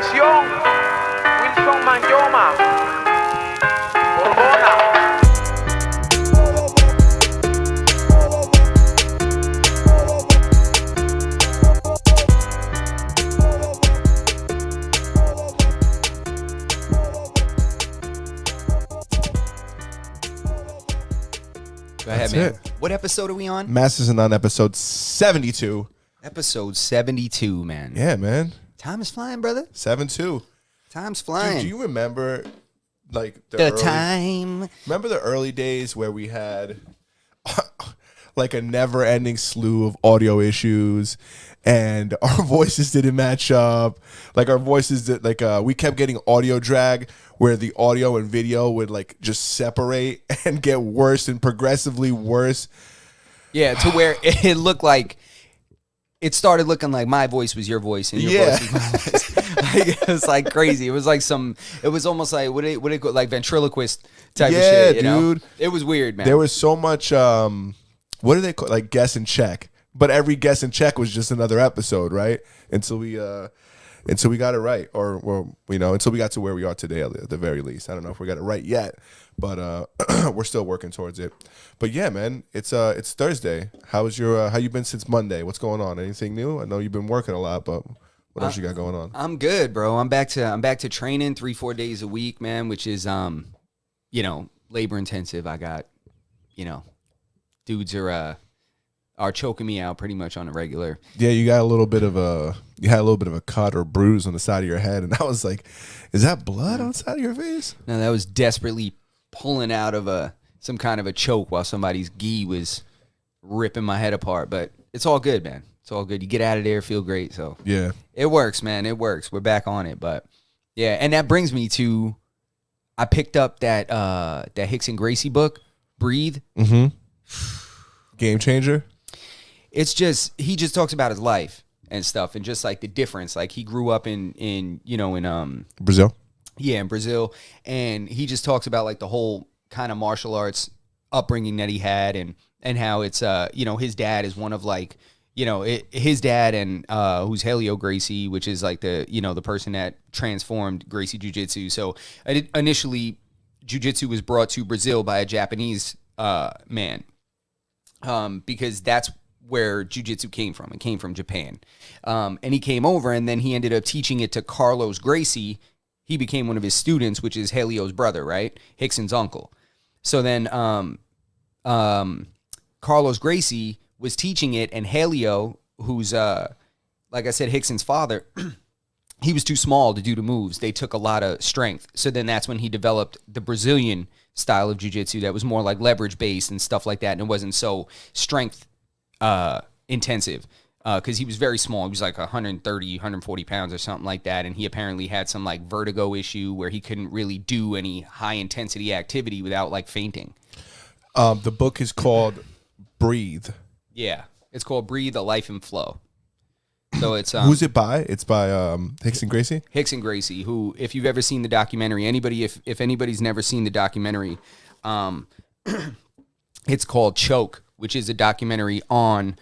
Traición, Wilson Manyoma, Borbona. Go ahead, man. What episode are we on? Masters and None, episode 72. Episode 72, man. Yeah, man. Time is flying, brother. 7-2. Time's flying. Dude, do you remember, like, time? Remember the early days where we had, like, a never-ending slew of audio issues, and our voices didn't match up. Like, our voices did, like, we kept getting audio drag, where the audio and video would, like, just separate and get worse and progressively worse. Yeah, to where it looked like, it started looking like my voice was your voice and your voice was my voice. Like, it was like crazy. It was like it was almost like, what do they call, like ventriloquist type of shit, you know? Dude. It was weird, man. There was so much, what do they call, like, guess and check. But every guess and check was just another episode, right? Until we got it right, or you know, until we got to where we are today, at the very least. I don't know if we got it right yet, but we're still working towards it. But yeah, man, it's Thursday. How you been since Monday? What's going on? Anything new? I know you've been working a lot, but what else you got going on? I'm good, bro. I'm back to training 3-4 days a week, man, which is you know, labor intensive. I got, you know, dudes are choking me out pretty much on a regular. Yeah, you had a little bit of a cut or bruise on the side of your head, and I was like, is that blood on the side of your face? No, that was desperately pulling out of some kind of a choke while somebody's gi was ripping my head apart. But it's all good, man. It's all good. You get out of there, feel great. So yeah, it works, man. It works. We're back on it. But yeah, and that brings me to, I picked up that Hickson Gracie book, Breathe. Mm-hmm. Game changer. It's just, he just talks about his life and stuff, and just like the difference. Like, he grew up in Brazil. Yeah, in Brazil, and he just talks about like the whole kind of martial arts upbringing that he had, and how it's you know, his dad is one of, like, you know, his dad, and who's Helio Gracie, which is like the, you know, the person that transformed Gracie Jiu-Jitsu. So initially, Jiu-Jitsu was brought to Brazil by a Japanese man, because that's where Jiu-Jitsu came from. It came from Japan. And he came over, and then he ended up teaching it to Carlos Gracie. He became one of his students, which is Helio's brother, right? Hickson's uncle. So then Carlos Gracie was teaching it, and Helio, who's, like I said, Hickson's father, he was too small to do the moves. They took a lot of strength. So then that's when he developed the Brazilian style of jiu-jitsu that was more like leverage-based and stuff like that, and it wasn't so strength intensive, because he was very small. He was like 130, 140 pounds or something like that, and he apparently had some like vertigo issue where he couldn't really do any high intensity activity without like fainting. The book is called Breathe. Yeah, it's called Breathe: A Life in Flow. So it's who's it by? It's by Hickson Gracie. Hickson Gracie, who, if you've ever seen the documentary, if anybody's never seen the documentary, it's called Choke, which is a documentary on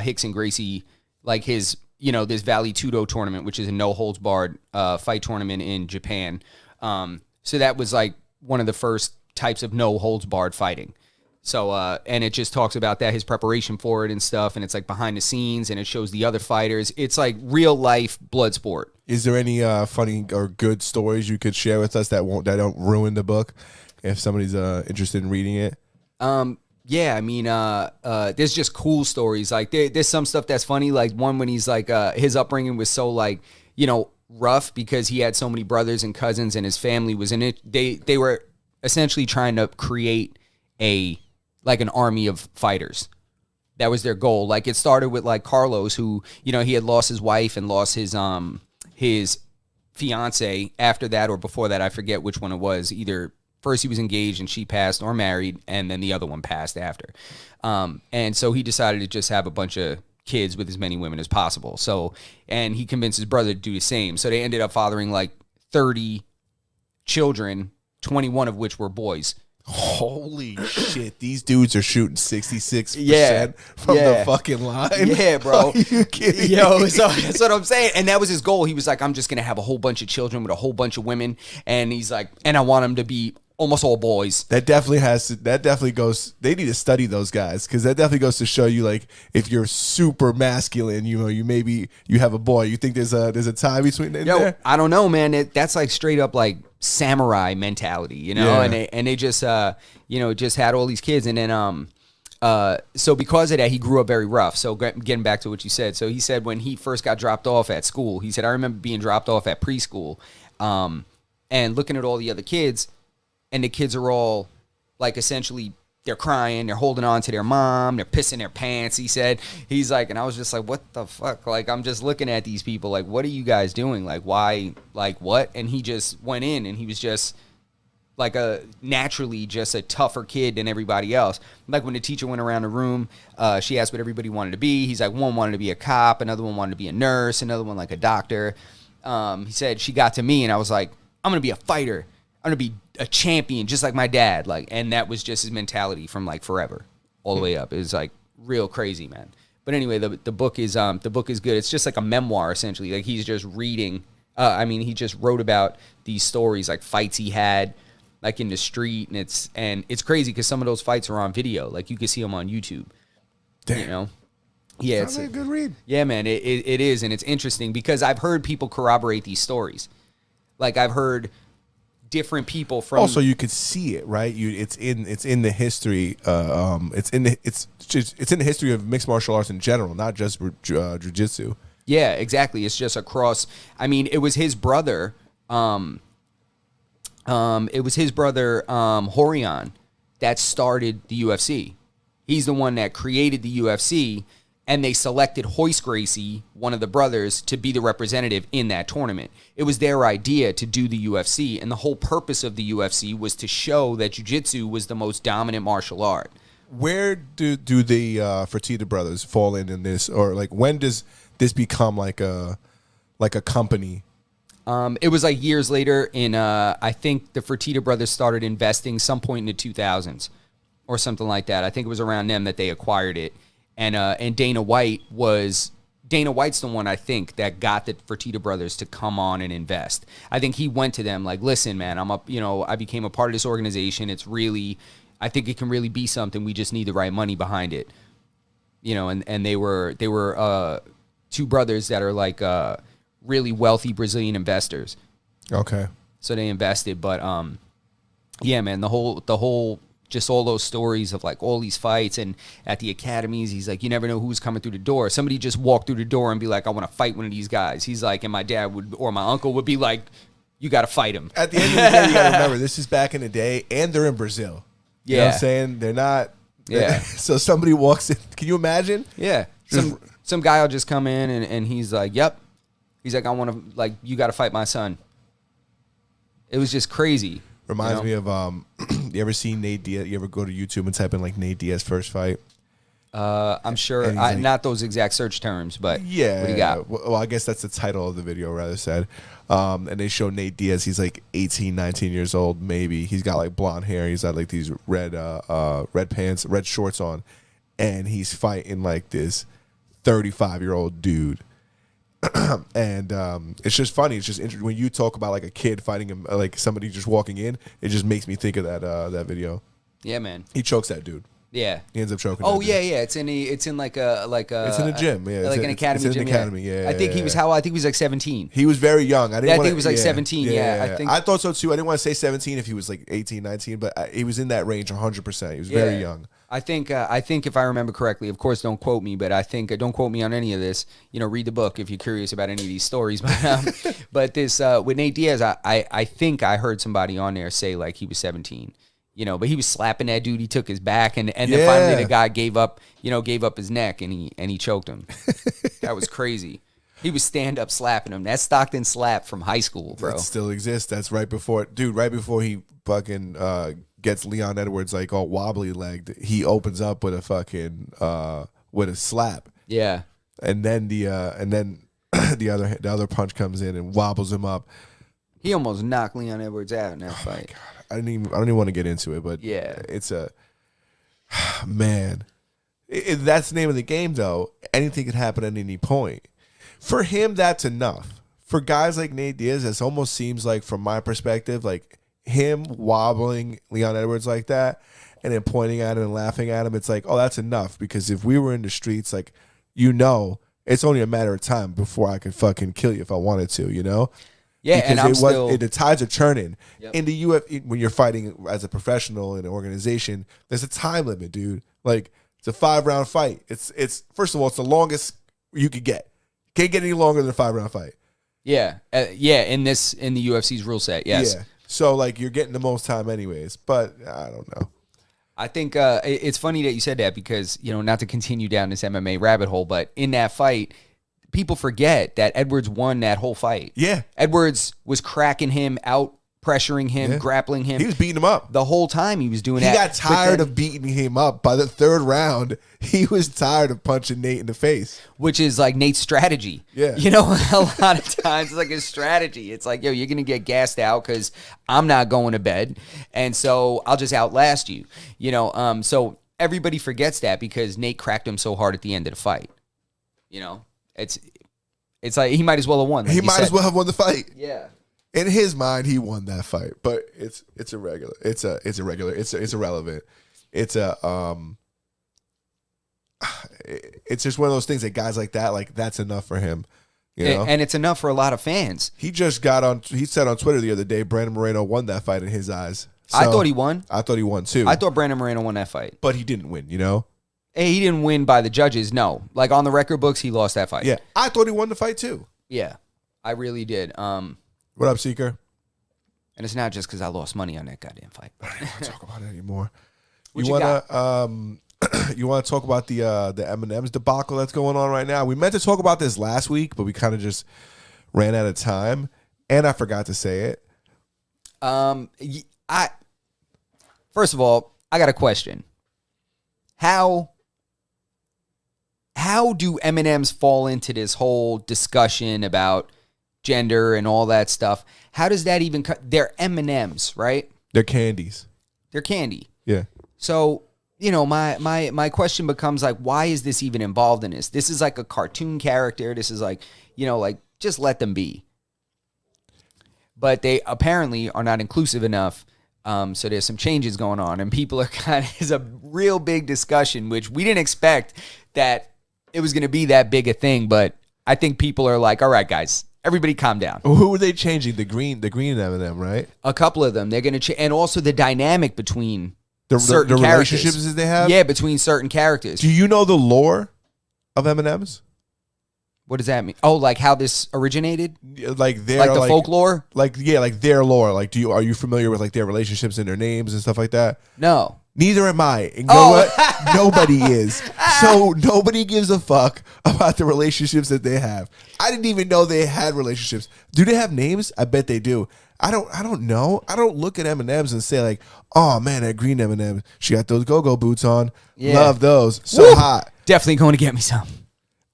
Hickson Gracie, like his, you know, this Vale Tudo tournament, which is a no holds barred fight tournament in Japan. So that was like one of the first types of no holds barred fighting. So, and it just talks about that, his preparation for it and stuff, and it's like behind the scenes, and it shows the other fighters. It's like real life blood sport. Is there any funny or good stories you could share with us that don't ruin the book, if somebody's interested in reading it? Yeah, I mean, there's just cool stories. Like, there's some stuff that's funny. Like, one when he's like, his upbringing was so, like, you know, rough because he had so many brothers and cousins, and his family was in it. They were essentially trying to create an army of fighters. That was their goal. Like, it started with like Carlos, who, you know, he had lost his wife and lost his fiance after that, or before that, I forget which one it was. Either first he was engaged and she passed, or married, and then the other one passed after. And so he decided to just have a bunch of kids with as many women as possible. So, and he convinced his brother to do the same. So they ended up fathering like 30 children, 21 of which were boys. Holy shit! These dudes are shooting 66% Yeah. from Yeah. the fucking line. Yeah, bro. Are you kidding? Yo, so that's what I'm saying. And that was his goal. He was like, I'm just gonna have a whole bunch of children with a whole bunch of women. And he's like, and I want them to be almost all boys. That definitely goes. They need to study those guys because that definitely goes to show you, like, if you're super masculine, you know, you have a boy. You think there's a tie between in Yo, there? I don't know, man. That's like straight up like samurai mentality, you know. Yeah. And they just just had all these kids, and then so because of that, he grew up very rough. So getting back to what you said, so he said when he first got dropped off at school, he said, I remember being dropped off at preschool, and looking at all the other kids, and the kids are all like essentially they're crying, they're holding on to their mom, they're pissing their pants. He's like, and I was just like, what the fuck? Like, I'm just looking at these people like, what are you guys doing? Like, why? Like, what? And he just went in, and he was just like naturally just a tougher kid than everybody else. Like when the teacher went around the room, she asked what everybody wanted to be. He's like, one wanted to be a cop, another one wanted to be a nurse, another one like a doctor. He said she got to me, and I was like, I'm gonna be a fighter. I'm gonna be a champion, just like my dad. Like, and that was just his mentality from like forever, all the way up. It was like real crazy, man. But anyway, the book is good. It's just like a memoir essentially. Like he's just reading. He just wrote about these stories, like fights he had, like in the street, and it's crazy because some of those fights are on video. Like you can see them on YouTube. Damn. You know. Yeah, Sounds like a good read. Yeah, man, it is, and it's interesting because I've heard people corroborate these stories. Like I've heard different people from. Also, you could see it, right? It's in the history. It's in the history of mixed martial arts in general, not just jiu-jitsu. Yeah, exactly. It's just across. I mean, it was his brother. Horion that started the UFC. He's the one that created the UFC, and they selected Hoist Gracie, one of the brothers, to be the representative in that tournament. It was their idea to do the UFC, and the whole purpose of the UFC was to show that jiu-jitsu was the most dominant martial art. Where do the Fertitta brothers fall in this, or like when does this become like a company? It was like years later in, I think the Fertitta brothers started investing some point in the 2000s or something like that. I think it was around them that they acquired it. And Dana White's the one, I think, that got the Fertitta brothers to come on and invest. I think he went to them like, listen, man, I became a part of this organization. It's really, I think it can really be something. We just need the right money behind it. You know, and they were two brothers that are like really wealthy Brazilian investors. Okay. So they invested, but yeah, man, the whole just all those stories of like all these fights, and at the academies, he's like, you never know who's coming through the door. Somebody just walked through the door and be like, I want to fight one of these guys. He's like, and my dad would, or my uncle would be like, you got to fight him. At the end of the day, you got to remember, this is back in the day, and they're in Brazil. You know what I'm saying? They're not. Yeah. So somebody walks in. Can you imagine? Yeah. Some guy will just come in and he's like, yep. He's like, I want to, like, you got to fight my son. It was just crazy. Reminds me of, you ever seen Nate Diaz? You ever go to YouTube and type in like Nate Diaz first fight? I'm sure, like, not those exact search terms, but yeah. What do you got? Well, I guess that's the title of the video, rather said. And they show Nate Diaz. He's like 18, 19 years old, maybe. He's got like blonde hair. He's got like these red pants, red shorts on, and he's fighting like this 35-year-old dude. And it's just funny. It's just interesting when you talk about like a kid fighting him, like somebody just walking in. It just makes me think of that video. Yeah, man. He chokes that dude. Yeah. He ends up choking. Oh that yeah, dude. yeah. It's in like a It's in a gym. Yeah, like an academy it's in gym. an academy. Yeah. I think he was I think he was like 17. He was very young. I think he was like 17. Yeah, I thought so too. I didn't want to say 17 if he was like 18, 19, but he was in that range 100%. He was very young. I think if I remember correctly, of course, don't quote me, but I think don't quote me on any of this. You know, read the book if you're curious about any of these stories. But this with Nate Diaz, I think I heard somebody on there say like he was 17. You know, but he was slapping that dude. He took his back, and then finally the guy gave up his neck, and he choked him. That was crazy. He was stand up slapping him. That Stockton slap from high school, bro. That still exists. That's right before he fucking gets Leon Edwards like all wobbly legged. He opens up with a fucking with a slap. Yeah, and then the other punch comes in and wobbles him up. He almost knocked Leon Edwards out in that fight. God. don't even want to get into it, but Yeah. it's a man. That's the name of the game, though. Anything could happen at any point. For him, that's enough. For guys like Nate Diaz, it almost seems like, from my perspective, like him wobbling Leon Edwards like that and then pointing at him and laughing at him, it's like, oh, that's enough. Because if we were in the streets, like, it's only a matter of time before I could fucking kill you if I wanted to, Yeah, because and I'm still... the tides are turning. Yep. In the UFC, when you're fighting as a professional in an organization, there's a time limit, dude. Like, it's a 5-round fight. It's first of all, it's the longest you could get. Can't get any longer than a 5-round fight. Yeah, in the UFC's rule set, yes. Yeah. So, like, you're getting the most time anyways, but I don't know. I think it's funny that you said that because, not to continue down this MMA rabbit hole, but in that fight, people forget that Edwards won that whole fight. Yeah. Edwards was cracking him out, pressuring him, Yeah. grappling him. He was beating him up. The whole time he was doing He that. got tired of beating him up. By the 3rd round, he was tired of punching Nate in the face. Which is like Nate's strategy. Yeah. A lot of times it's like his strategy. It's like, yo, you're going to get gassed out because I'm not going to bed. And so I'll just outlast you. So everybody forgets that because Nate cracked him so hard at the end of the fight. It's like he might as well have won. Like He might as well have won the fight. Yeah. In his mind, he won that fight, but it's irregular. It's irrelevant. It's just one of those things that guys like that, like, that's enough for him. And it's enough for a lot of fans. He said on Twitter the other day, Brandon Moreno won that fight in his eyes. So, I thought he won. I thought he won too. I thought Brandon Moreno won that fight. But he didn't win, Hey, he didn't win by the judges, no. Like on the record books, he lost that fight. Yeah. I thought he won the fight too. Yeah, I really did. What up, Seeker? And it's not just because I lost money on that goddamn fight. I don't want to talk about it anymore. What you you wanna you want to talk about the M&M's debacle that's going on right now? We meant to talk about this last week, but we kind of just ran out of time, and I forgot to say it. First of all, I got a question. How do M&Ms fall into this whole discussion about gender and all that stuff? How does that even they're M&Ms, right? They're candies. They're candy. Yeah. So, my question becomes like, why is this even involved in this? This is like a cartoon character. This is like, just let them be. But they apparently are not inclusive enough. So there's some changes going on, and people are it's a real big discussion, which we didn't expect that it was going to be that big a thing. But I think people are like, all right, guys, everybody calm down. Who were they changing? The green M&M, right? A couple of them. They're going to change. And also the dynamic between The certain relationships characters. that they have? Yeah, between certain characters. Do you know the lore of M&M's? What does that mean? Oh, like how this originated? Like their Like the folklore? Like their lore. Like are you familiar with like their relationships and their names and stuff like that? No. Neither am I. And you know what? Nobody is. So nobody gives a fuck about the relationships that they have. I didn't even know they had relationships. Do they have names? I bet they do. I don't know. I don't look at M&M's and say like, oh man, that green M&M, she got those go-go boots on. Yeah. Love those. So Woo! hot. Definitely going to get me some.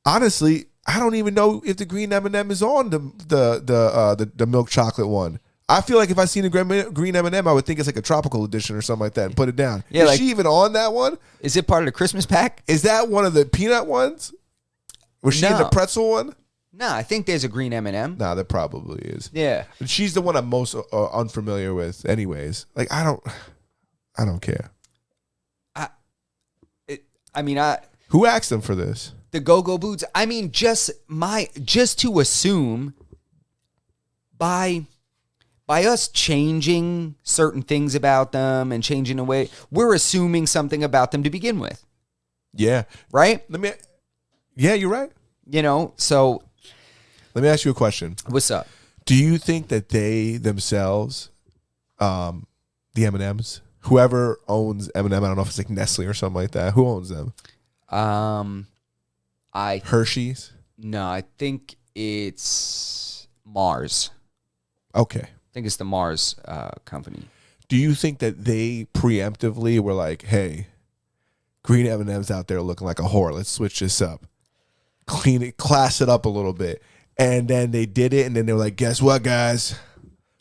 Honestly, I don't even know if the green M&M is on the milk chocolate one. I feel like if I seen a green M&M, I would think it's like a tropical edition or something like that and put it down. Yeah, is like, she even on that one? Is it part of the Christmas pack? Is that one of the peanut ones? Was she in the pretzel one? No, I think there's a green M&M. Nah, there probably is. Yeah. But she's the one I'm most unfamiliar with anyways. Like, I don't care. Who asked them for this? The go-go boots. I mean, just to assume by us changing certain things about them and changing the way, we're assuming something about them to begin with. Yeah. Right? Yeah, you're right. So let me ask you a question. What's up? Do you think that they themselves, the M&Ms, whoever owns M&M, I don't know if it's like Nestle or something like that, who owns them? Hershey's? No, I think it's Mars. Okay. I think it's the Mars company. Do you think that they preemptively were like, hey, green M&M's out there looking like a whore. Let's switch this up. Clean it, class it up a little bit. And then they did it, and then they were like, guess what, guys?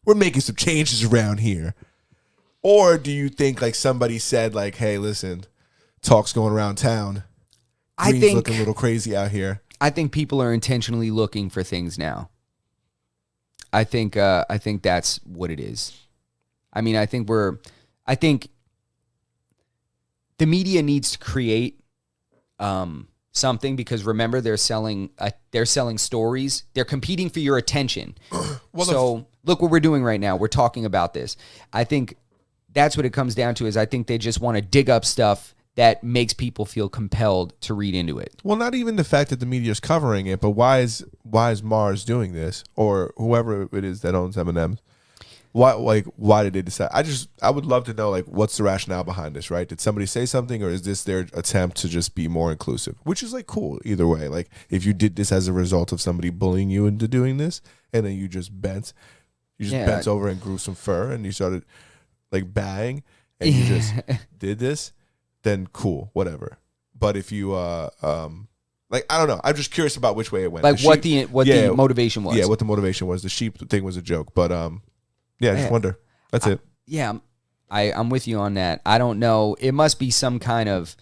We're making some changes around here. Or do you think like somebody said like, hey, listen, talk's going around town. Green's looking a little crazy out here. I think people are intentionally looking for things now. I think that's what it is. I mean, I think the media needs to create something, because remember, they're selling stories. They're competing for your attention. So look what we're doing right now. We're talking about this. I think that's what it comes down to. Is I think they just want to dig up stuff that makes people feel compelled to read into it. Well, not even the fact that the media is covering it, but why is Mars doing this, or whoever it is that owns M&M's? Why did they decide? I would love to know, like, what's the rationale behind this, right? Did somebody say something, or is this their attempt to just be more inclusive? Which is like cool either way. Like, if you did this as a result of somebody bullying you into doing this, and then you just bent over and grew some fur, and you started like bang, and you just did this, then cool, whatever. But if you like, I don't know. I'm just curious about which way it went. Like the motivation was. Yeah, what the motivation was. The sheep thing was a joke, but yeah, I just wonder. That's it. Yeah, I'm with you on that. I don't know. It must be some kind of,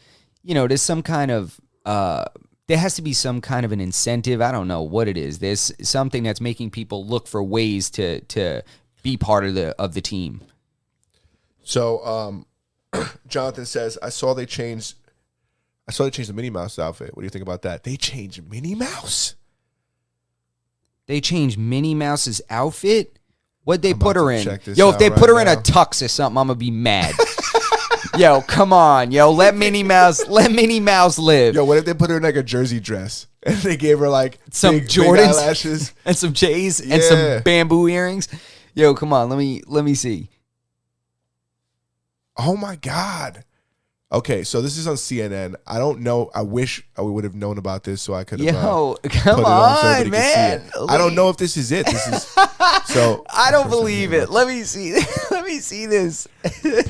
there's some kind of, there has to be some kind of an incentive. I don't know what it is. There's something that's making people look for ways to be part of the team. So, Jonathan says, I saw they changed the Minnie Mouse outfit. What do you think about that? They changed Minnie Mouse? They changed Minnie Mouse's outfit? What'd they put her in? Yo, if they put her in a tux or something, I'm gonna be mad. Yo, come on. Yo, let Minnie Mouse live. Yo, what if they put her in like a jersey dress and they gave her like some big Jordans eyelashes and some J's and some bamboo earrings? Yo, come on. Let me see. Oh my God. Okay, so this is on CNN. I don't know. I wish I would have known about this so I could have come put it on so everybody man. could see it. I don't know if this is it. This is so. I don't believe it. Let me see. Let me see this.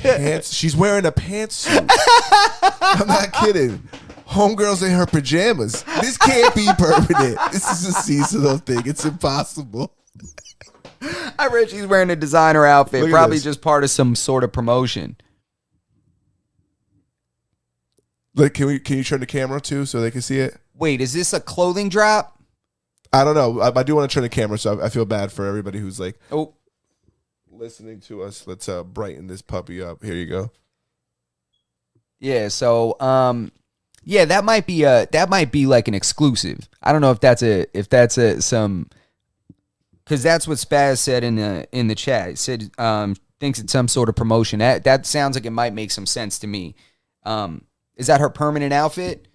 Pants. She's wearing a pantsuit. I'm not kidding. Homegirl's in her pajamas. This can't be permanent. This is a seasonal thing. It's impossible. I read she's wearing a designer outfit. Probably this. just part of some sort of promotion. Like, can you turn the camera too so they can see it? Wait, is this a clothing drop? I don't know. I do want to turn the camera, so I feel bad for everybody who's like, listening to us. Let's brighten this puppy up. Here you go. Yeah. So, that might be like an exclusive. I don't know if that's some, because that's what Spaz said in the chat. He said thinks it's some sort of promotion. That sounds like it might make some sense to me. Is that her permanent outfit?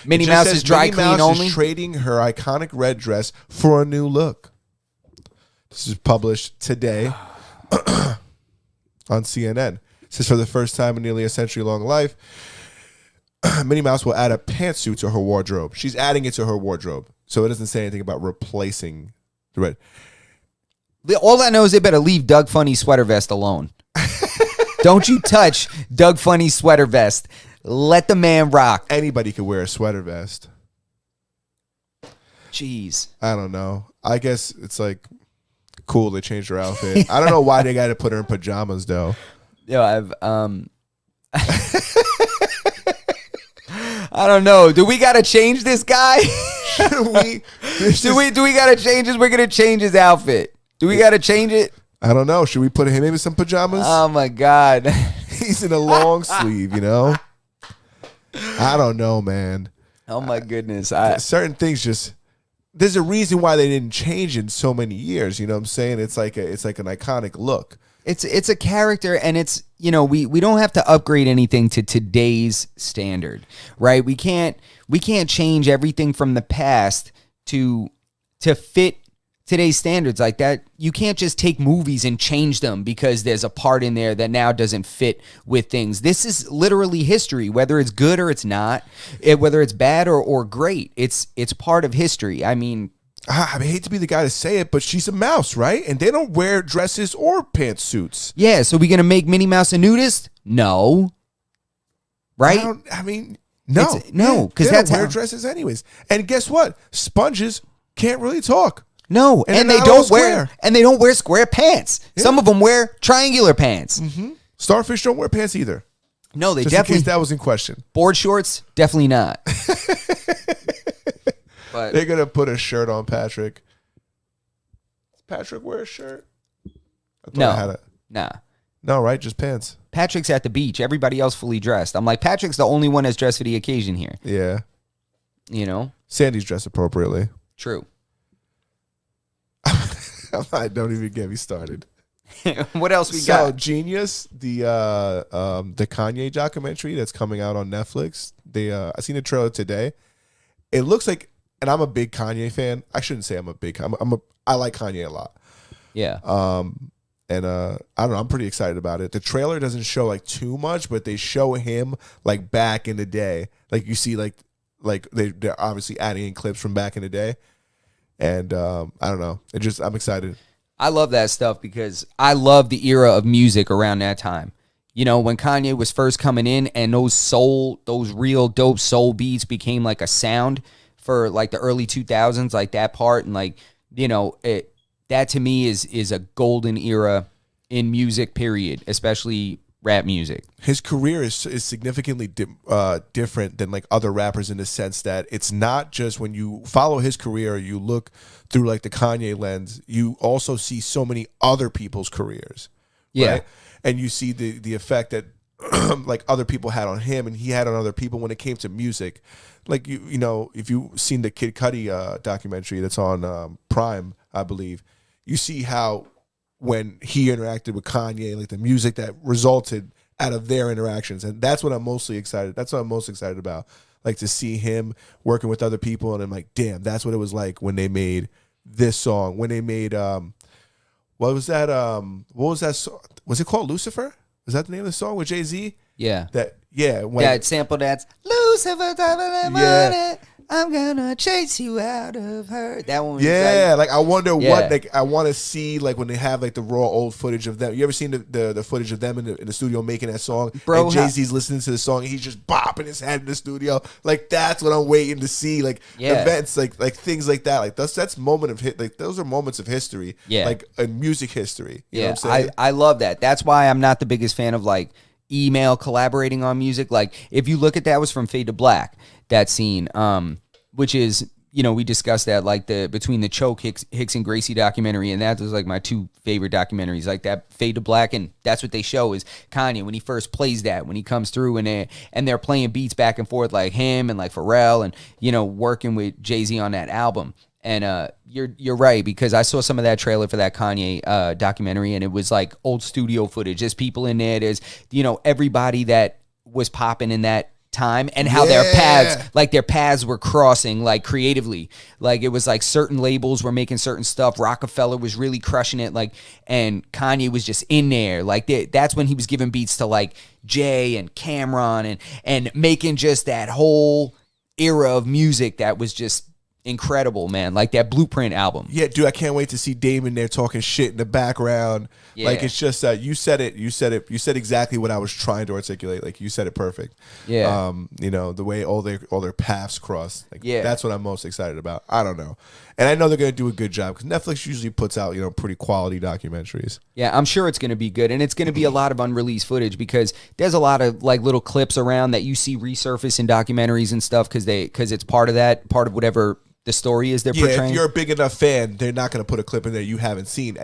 Minnie Mouse is dry clean only? Is trading her iconic red dress for a new look. This is published today on CNN. It says, for the first time in nearly a century-long life, Minnie Mouse will add a pantsuit to her wardrobe. She's adding it to her wardrobe. So it doesn't say anything about replacing the red. All I know is they better leave Doug Funny's sweater vest alone. Don't you touch Doug Funny's sweater vest. Let the man rock. Anybody could wear a sweater vest. Jeez. I don't know. I guess it's like cool they changed her outfit. I don't know why they got to put her in pajamas though. Yo, I don't know. Do we got to change this guy? Do we got to change this? We're going to change his outfit. Do we got to change it? I don't know. Should we put him in some pajamas? Oh my God. He's in a long sleeve, I don't know, man. Oh my goodness. Certain things just, there's a reason why they didn't change in so many years. You know what I'm saying? It's like an iconic look. It's a character, and it's, we don't have to upgrade anything to today's standard, right? We can't change everything from the past to fit today's standards like that. You can't just take movies and change them because there's a part in there that now doesn't fit with things. This is literally history, whether it's good or it's not, whether it's bad or great. It's part of history. I mean, I hate to be the guy to say it, but she's a mouse, right? And they don't wear dresses or pantsuits. Yeah, so we going to make Minnie Mouse a nudist? No. Right? No. Because they that's don't wear dresses anyways. And guess what? Sponges can't really talk. No, and they don't wear square pants. Yeah. Some of them wear triangular pants. Mm-hmm. Starfish don't wear pants either. No, they Just in definitely case that was in question. board shorts. Definitely not. But They're gonna put a shirt on Patrick. Does Patrick wear a shirt? I thought I had nah. No, right? Just pants. Patrick's at the beach. Everybody else fully dressed. I'm like, Patrick's the only one that's dressed for the occasion here. Yeah. You know? Sandy's dressed appropriately. True. Don't even get me started. What else we So got? Genius, the Kanye documentary that's coming out on Netflix. I seen the trailer today. It looks like, and I'm a big Kanye fan. I shouldn't say I'm a big. I like Kanye a lot. Yeah. And I don't know. I'm pretty excited about it. The trailer doesn't show like too much, but they show him like back in the day. Like you see, like they're obviously adding in clips from back in the day. And I don't know. I'm excited. I love that stuff because I love the era of music around that time. You know, when Kanye was first coming in and those real dope soul beats became like a sound for like the early 2000s, like that part. And like, you know, that to me is a golden era in music, period, especially rap music. His career is significantly different than like other rappers in the sense that it's not just when you follow his career, you look through like the Kanye lens, you also see so many other people's careers. Yeah. Right? And you see the effect that like other people had on him and he had on other people when it came to music. Like, you know, if you've seen the Kid Cudi documentary that's on Prime, I believe, you see how when he interacted with Kanye, like the music that resulted out of their interactions. And that's what I'm mostly excited. That's what I'm most excited about. Like to see him working with other people. And I'm like, damn, that's what it was like when they made this song. When they made, what was that song? Was it called Lucifer? Was that the name of the song with Jay-Z? Yeah. When, It sampled that's Lucifer, Yeah. I'm gonna chase you out of her. That one was like I wonder Yeah. what, like I want to see like when they have like the raw old footage of them. You ever seen the footage of them in the studio making that song? Bro, and Jay-Z's listening to the song and he's just bopping his head in the studio. Like that's what I'm waiting to see. Like events, like things like that. Like that's moment of hit. Like those are moments of history. Yeah. Like in music history. You know what I'm saying? I love that. That's why I'm not the biggest fan of like email collaborating on music. Like if you look at that was from Fade to Black, that scene, which is, you know, we discussed that like between the Choke Hicks and Gracie documentary, and that was like my two favorite documentaries, like that Fade to Black, and that's what they show is Kanye when he first plays that, when he comes through and they're playing beats back and forth like him and like Pharrell and, you know, working with Jay-Z on that album. And you're right, because I saw some of that trailer for that Kanye documentary, and it was like old studio footage. There's people in there. There's, you know, everybody that was popping in that time and how their paths were crossing like creatively. Like it was like certain labels were making certain stuff. Rockefeller was really crushing it, like, and Kanye was just in there. Like that's when he was giving beats to like Jay and Cameron and making just that whole era of music that was just incredible, man. Like that Blueprint album. Yeah, dude, I can't wait to see Damon there talking shit in the background. Yeah. Like it's just you said exactly what I was trying to articulate. Like you said it perfect. Yeah. You know, the way all their paths cross. Like, Yeah. that's what I'm most excited about. I don't know. And I know they're gonna do a good job because Netflix usually puts out, you know, pretty quality documentaries. Yeah, I'm sure it's going to be good, and it's going to be a lot of unreleased footage because there's a lot of like little clips around that you see resurface in documentaries and stuff because it's part of whatever the story is they're portraying. If you're a big enough fan, they're not going to put a clip in there you haven't seen.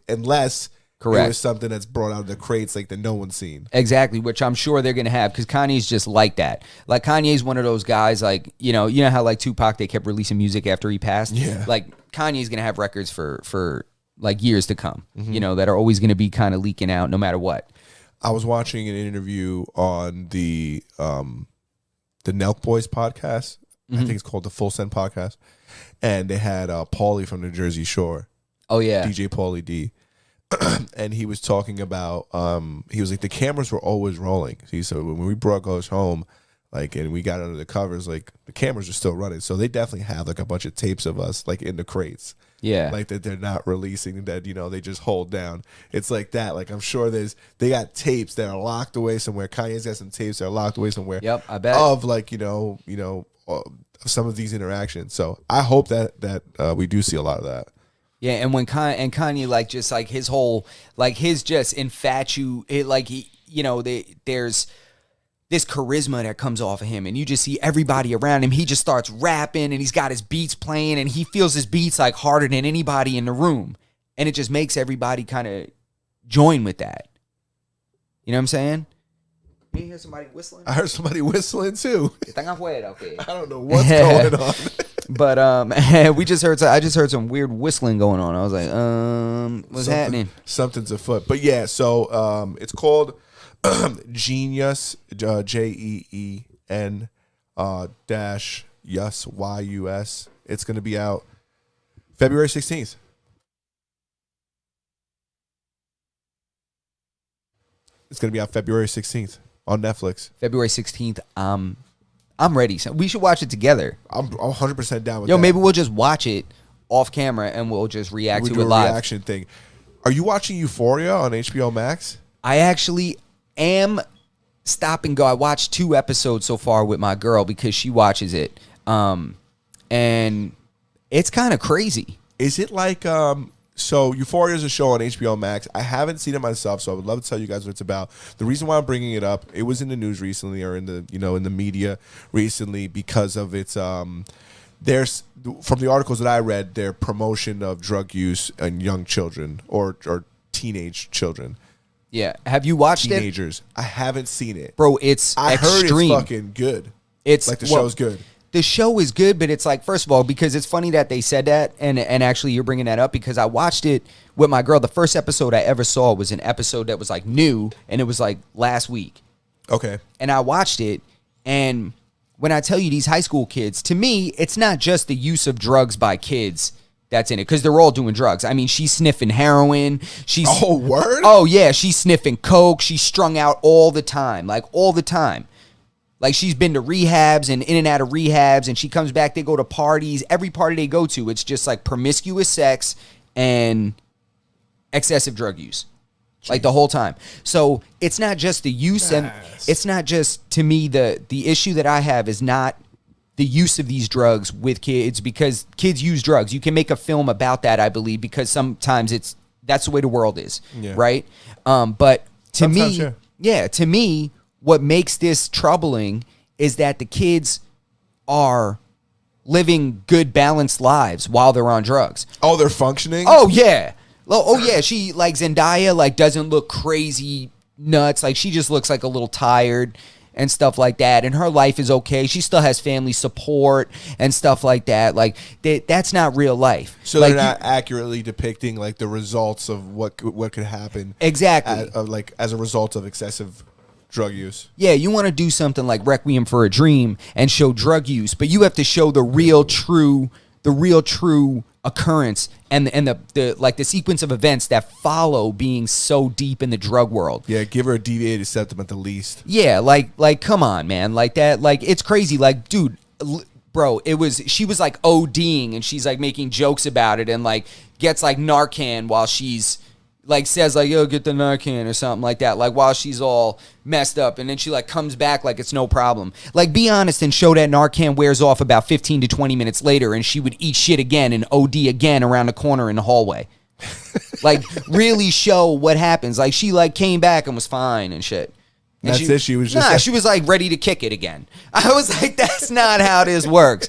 Unless Correct. it was something that's brought out of the crates like that no one's seen. Exactly, which I'm sure they're going to have because Kanye's just like that. Like Kanye's one of those guys, like, you know how like Tupac, they kept releasing music after he passed? Yeah. Like Kanye's going to have records for like years to come, Mm-hmm. you know, that are always going to be kind of leaking out no matter what. I was watching an interview on the Nelk Boys podcast. I think it's called the Full Send podcast. And they had Paulie from the Jersey Shore. Oh, yeah. DJ Paulie D. And he was talking about, he was like, the cameras were always rolling. He said, when we brought Ghost home, like, and we got under the covers, like, the cameras are still running. So they definitely have, like, a bunch of tapes of us, like, in the crates. Yeah. Like, that they're not releasing, that, you know, they just hold down. It's like that. Like, I'm sure they got tapes that are locked away somewhere. Kanye's got some tapes that are locked away somewhere. Yep, I bet. Of, like, you know, some of these interactions. So I hope that we do see a lot of that. Yeah, and when Kanye like just like his whole like his just like he, there's this charisma that comes off of him, and you just see everybody around him. He just starts rapping, and he's got his beats playing, and he feels his beats like harder than anybody in the room, and it just makes everybody kind of join with that. You know what I'm saying? You hear somebody whistling? I heard somebody whistling too. Están afuera, okay. I don't know what's going on. But I just heard some weird whistling going on. I was like, what's happening? Something's afoot. But yeah, so it's called Genius, JEEN dash Yus, YUS. It's going to be out February 16th. It's going to be out February 16th on Netflix. February 16th. I'm ready. So we should watch it together. I'm 100% down with Yo, that. maybe we'll just watch it off camera and we'll just react to it live. Reaction thing. Are you watching Euphoria on HBO Max? I actually am stop and go. I watched 2 episodes so far with my girl because she watches it. And it's kind of crazy. Is it like so Euphoria is a show on HBO Max. I haven't seen it myself, so I would love to tell you guys what it's about. The reason why I'm bringing it up, it was in the news recently, or in the in the media recently, because of its there's from the articles that I read, their promotion of drug use in young children or teenage children. Yeah. Have you watched Teenagers. I haven't seen it. Bro, it's I heard extreme. it's fucking good. It's like the show's good. The show is good, but it's like, first of all, because it's funny that they said that, and actually you're bringing that up because I watched it with my girl. The first episode I ever saw was an episode that was like new, and it was like last week. Okay. And I watched it, and when I tell you these high school kids, to me, it's not just the use of drugs by kids that's in it, because they're all doing drugs. I mean, she's sniffing heroin. Oh, word? Oh, yeah, she's sniffing coke. She's strung out all the time, like all the time. Like, she's been to rehabs and in and out of rehabs, and she comes back, they go to parties. Every party they go to, it's just like promiscuous sex and excessive drug use. Jeez. Like the whole time. So it's not just the use, and it's not just, to me, the issue that I have is not the use of these drugs with kids, because kids use drugs. You can make a film about that, I believe, because sometimes that's the way the world is, right? But to me, to me, what makes this troubling is that the kids are living good, balanced lives while they're on drugs. Oh, they're functioning? Oh, yeah. Oh, yeah. She, like, Zendaya, like, doesn't look crazy nuts. Like, she just looks like a little tired and stuff like that. And her life is okay. She still has family support and stuff like that. Like, that's not real life. So like, they're not accurately depicting, like, the results of what could happen. Exactly. As a result of excessive drug use. Yeah, you want to do something like Requiem for a Dream and show drug use, but you have to show the real true occurrence and the sequence of events that follow being so deep in the drug world. Yeah, give her a deviated septum at the least. Yeah, like come on, man. Like that, like it's crazy. Like, dude, bro, she was like ODing and she's like making jokes about it and like gets like Narcan while she's like says like, yo, get the Narcan or something like that, like while she's all messed up, and then she like comes back like it's no problem. Like, be honest and show that Narcan wears off about 15 to 20 minutes later and she would eat shit again and OD again around the corner in the hallway. Like, really show what happens. Like, she like came back and was fine and shit. And That's it. She was just she was like ready to kick it again. I was like, that's not how this works.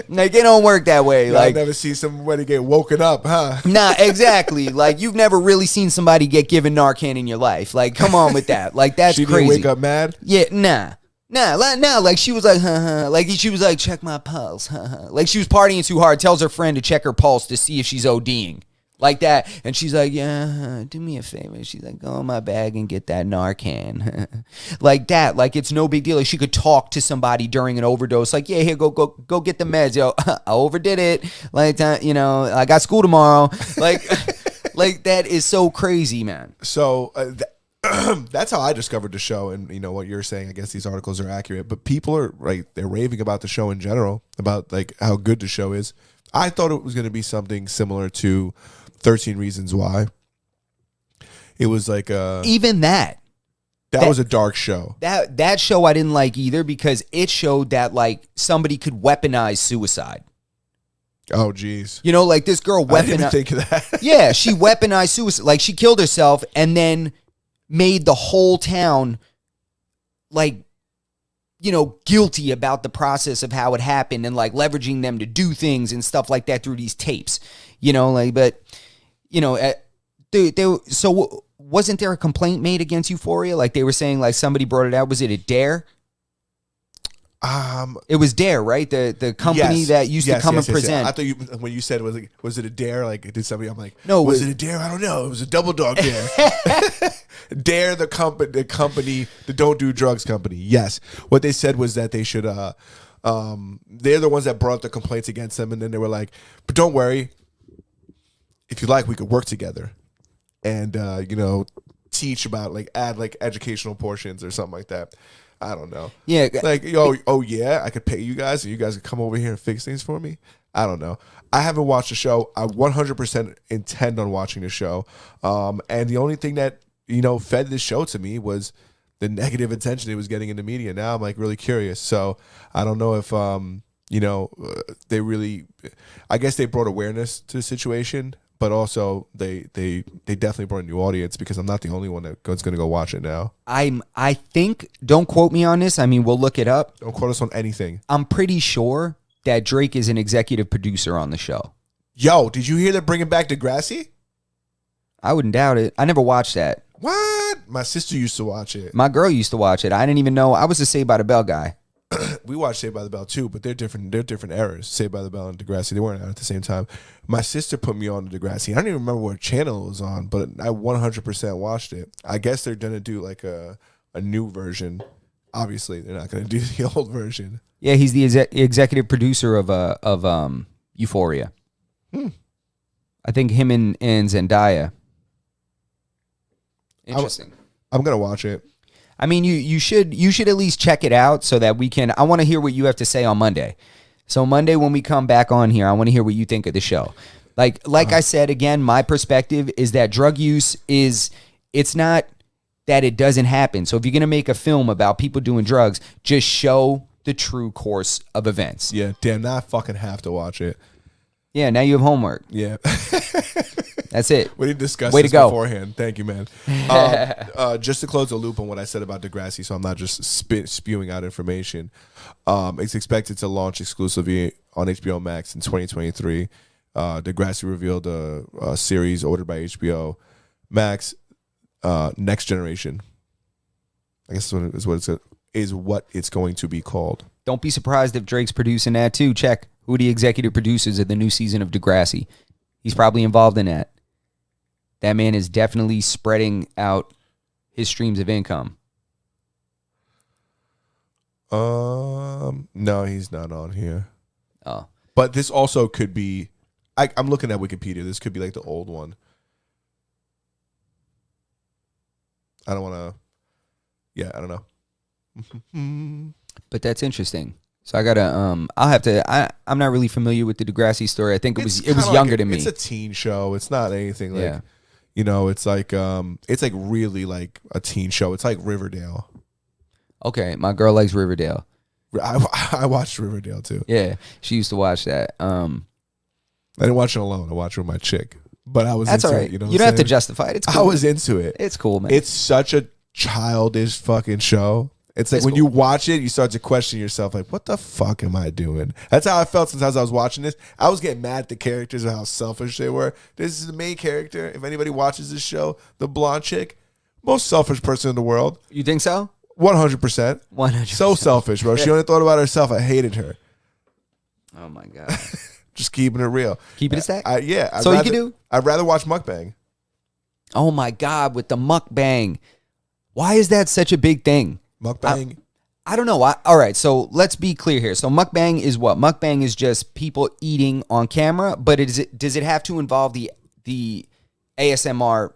Like, it don't work that way. Like, I've never seen somebody get woken up, huh? Nah, exactly. Like, you've never really seen somebody get given Narcan in your life. Like, come on with that. Like, that's she crazy. She didn't wake up mad? Yeah, nah. Like, she was like, huh. Like, she was like, check my pulse, huh. Like, she was partying too hard, tells her friend to check her pulse to see if she's ODing. Like that. And she's like, yeah, do me a favor. She's like, go in my bag and get that Narcan. Like that. Like, it's no big deal. Like, she could talk to somebody during an overdose. Like, yeah, here, go get the meds. Yo, I overdid it. Like, I got school tomorrow. Like, like, that is so crazy, man. So that's how I discovered the show. And, what you're saying, I guess these articles are accurate. But people are, they're raving about the show in general, about, like, how good the show is. I thought it was going to be something similar to 13 Reasons Why. It was like even that was a dark show. That show I didn't like either, because it showed that like somebody could weaponize suicide. Oh geez. Like this girl weaponized. I didn't think of that. Yeah, she weaponized suicide. Like, she killed herself and then made the whole town like, you know, guilty about the process of how it happened and like leveraging them to do things and stuff like that through these tapes, you know, like, but, you know, so wasn't there a complaint made against Euphoria? Like they were saying like somebody brought it out. Was it a Dare? It was Dare, right? The company that used to come and present. I thought when you said was it a Dare? Like did somebody? I'm like, no. Was it a Dare? I don't know. It was a double dog Dare. Dare the company, the Don't Do Drugs company. Yes, what they said was that they should. They're the ones that brought the complaints against them, and then they were like, but don't worry. If you like, we could work together, and you know, teach about like add like educational portions or something like that. I don't know. Yeah. Like, oh yeah, I could pay you guys and you guys could come over here and fix things for me. I don't know. I haven't watched the show. I 100% intend on watching the show. And the only thing that, you know, fed this show to me was the negative attention it was getting in the media. Now I'm like really curious. So I don't know if, you know, they really, I guess they brought awareness to the situation. But also, they definitely brought a new audience because I'm not the only one that's going to go watch it now. I think, don't quote me on this. I mean, we'll look it up. Don't quote us on anything. I'm pretty sure that Drake is an executive producer on the show. Yo, did you hear they're bringing back Degrassi? I wouldn't doubt it. I never watched that. What? My sister used to watch it. My girl used to watch it. I didn't even know. I was a Saved by the Bell guy. We watched Saved by the Bell too, but they're different. They're different eras. Saved by the Bell and Degrassi, they weren't out at the same time. My sister put me on to Degrassi. I don't even remember what channel it was on, but I 100% watched it. I guess they're gonna do like a new version. Obviously, they're not gonna do the old version. Yeah, he's the executive producer of Euphoria. I think him and Zendaya. Interesting. I'm gonna watch it. I mean, you should at least check it out so that we can. I want to hear what you have to say on Monday. So Monday when we come back on here, I want to hear what you think of the show. Like I said again, my perspective is that drug use it's not that it doesn't happen. So if you're gonna make a film about people doing drugs, just show the true course of events. Yeah, damn, now I fucking have to watch it. Yeah, now you have homework. Yeah. That's it. We didn't discuss Way this to go. beforehand. Thank you, man. Just to close the loop on what I said about Degrassi, so I'm not just spewing out information. It's expected to launch exclusively on HBO Max in 2023. Degrassi revealed a series ordered by HBO Max, Next Generation. I guess is what it's going to be called. Don't be surprised if Drake's producing that too. Check who are the executive producers of the new season of Degrassi. He's probably involved in that. That man is definitely spreading out his streams of income. No, he's not on here. Oh. But this also could be, I'm looking at Wikipedia. This could be like the old one. I don't want to, yeah, I don't know. But that's interesting. So I gotta, I'll have to. I'm not really familiar with the Degrassi story. I think it was younger than me. It's a teen show. It's not anything like, you know. It's like really like a teen show. It's like Riverdale. Okay, my girl likes Riverdale. I watched Riverdale too. Yeah, she used to watch that. I didn't watch it alone. I watched it with my chick. But I was. That's into all right. It, you know, you don't have to justify it. It's cool. I was into it. It's cool, man. It's such a childish fucking show. It's like when you watch it, you start to question yourself, like, what the fuck am I doing? That's how I felt since I was watching this. I was getting mad at the characters and how selfish they were. This is the main character. If anybody watches this show, the blonde chick, most selfish person in the world. You think so? 100%. 100%. So selfish, bro. She only thought about herself. I hated her. Oh, my God. Just keeping it real. Keep it a stack? Yeah. So you can do? I'd rather watch mukbang. Oh, my God. With the mukbang. Why is that such a big thing? Mukbang. I don't know. All right, so let's be clear here. So mukbang is what? Mukbang is just people eating on camera, but does it have to involve the ASMR?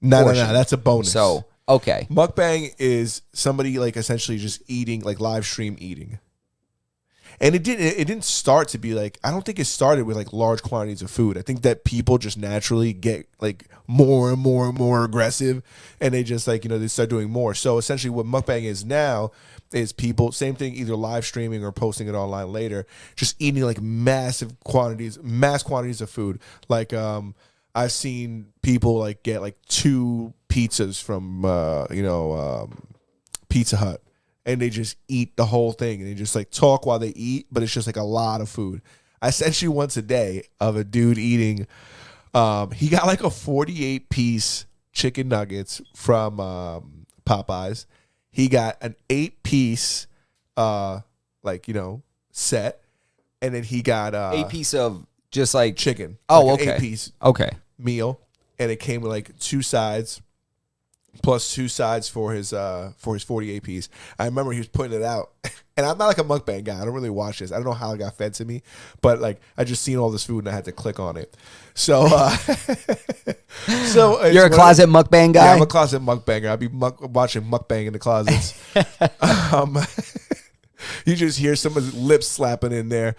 No. That's a bonus. So, okay. Mukbang is somebody like essentially just eating, like live stream eating. And it didn't start to be like, I don't think it started with like large quantities of food. I think that people just naturally get like more and more and more aggressive, and they just like, you know, they start doing more. So essentially what mukbang is now is people, same thing, either live streaming or posting it online later, just eating like mass quantities of food. Like, I I've seen people like get like 2 pizzas from Pizza Hut, and they just eat the whole thing, and they just like talk while they eat, but it's just like a lot of food. I sent you once a day of a dude eating. He got like a 48-piece chicken nuggets from Popeyes. He got an 8-piece set, and then he got 8-piece of just like chicken. Oh, like okay. An 8-piece okay meal, and it came with like 2 sides plus 2 sides for his 48-piece. I remember he was putting it out, and I'm not like a mukbang guy. I don't really watch this. I don't know how it got fed to me, but like I just seen all this food and I had to click on it. So, you're a closet mukbang guy. Yeah, I'm a closet mukbanger. I'd be watching mukbang in the closets. You just hear someone's lips slapping in there.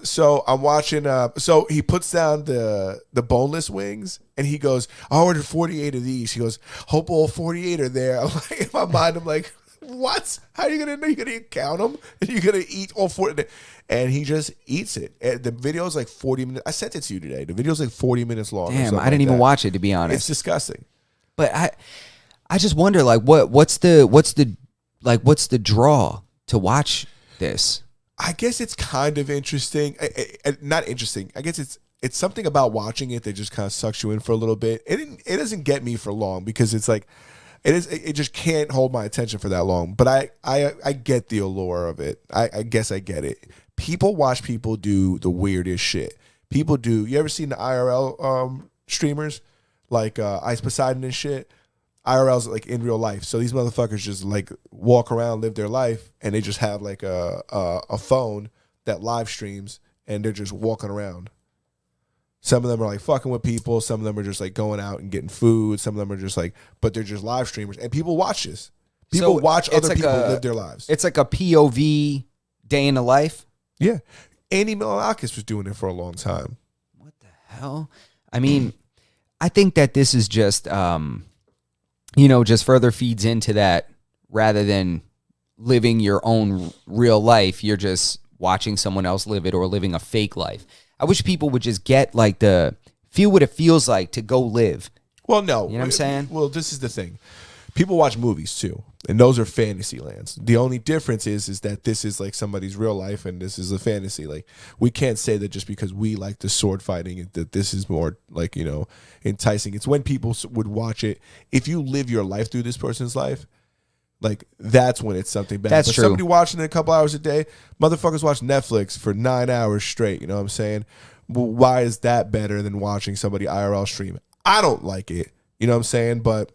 So I'm watching. So he puts down the boneless wings, and he goes, "I ordered 48 of these." He goes, "Hope all 48 are there." I'm like, in my mind, I'm like, "What? How are you gonna know? You're gonna count them, and you're gonna eat all 40?" And he just eats it. And the video's like 40 minutes. I sent it to you today. The video's like 40 minutes long. Damn, I didn't even watch it, to be honest. It's disgusting. But I just wonder, like, what's the draw to watch this? I guess it's kind of interesting. Not interesting. I guess it's something about watching it that just kind of sucks you in for a little bit. It doesn't get me for long because it's like it just can't hold my attention for that long. But I get the allure of it. I guess I get it. People watch people do the weirdest shit. People do. You ever seen the IRL streamers like Ice Poseidon and shit? IRL's like in real life. So these motherfuckers just like walk around, live their life, and they just have like a phone that live streams, and they're just walking around. Some of them are like fucking with people. Some of them are just like going out and getting food. Some of them are just like, but they're just live streamers, and people watch this. People watch other people live their lives. It's like a POV day in the life. Yeah. Andy Milonakis was doing it for a long time. What the hell? I mean, I think that this is just, just further feeds into that rather than living your own real life. You're just watching someone else live it or living a fake life. I wish people would just get like feel what it feels like to go live. Well, no. You know what I'm saying? Well, this is the thing. People watch movies too, and those are fantasy lands. The only difference is that this is like somebody's real life and this is a fantasy. Like, we can't say that just because we like the sword fighting that this is more like, enticing. It's when people would watch it. If you live your life through this person's life, like, that's when it's something bad. That's but true. Somebody watching it a couple hours a day, motherfuckers watch Netflix for 9 hours straight. You know what I'm saying? Well, why is that better than watching somebody IRL stream? I don't like it. You know what I'm saying? But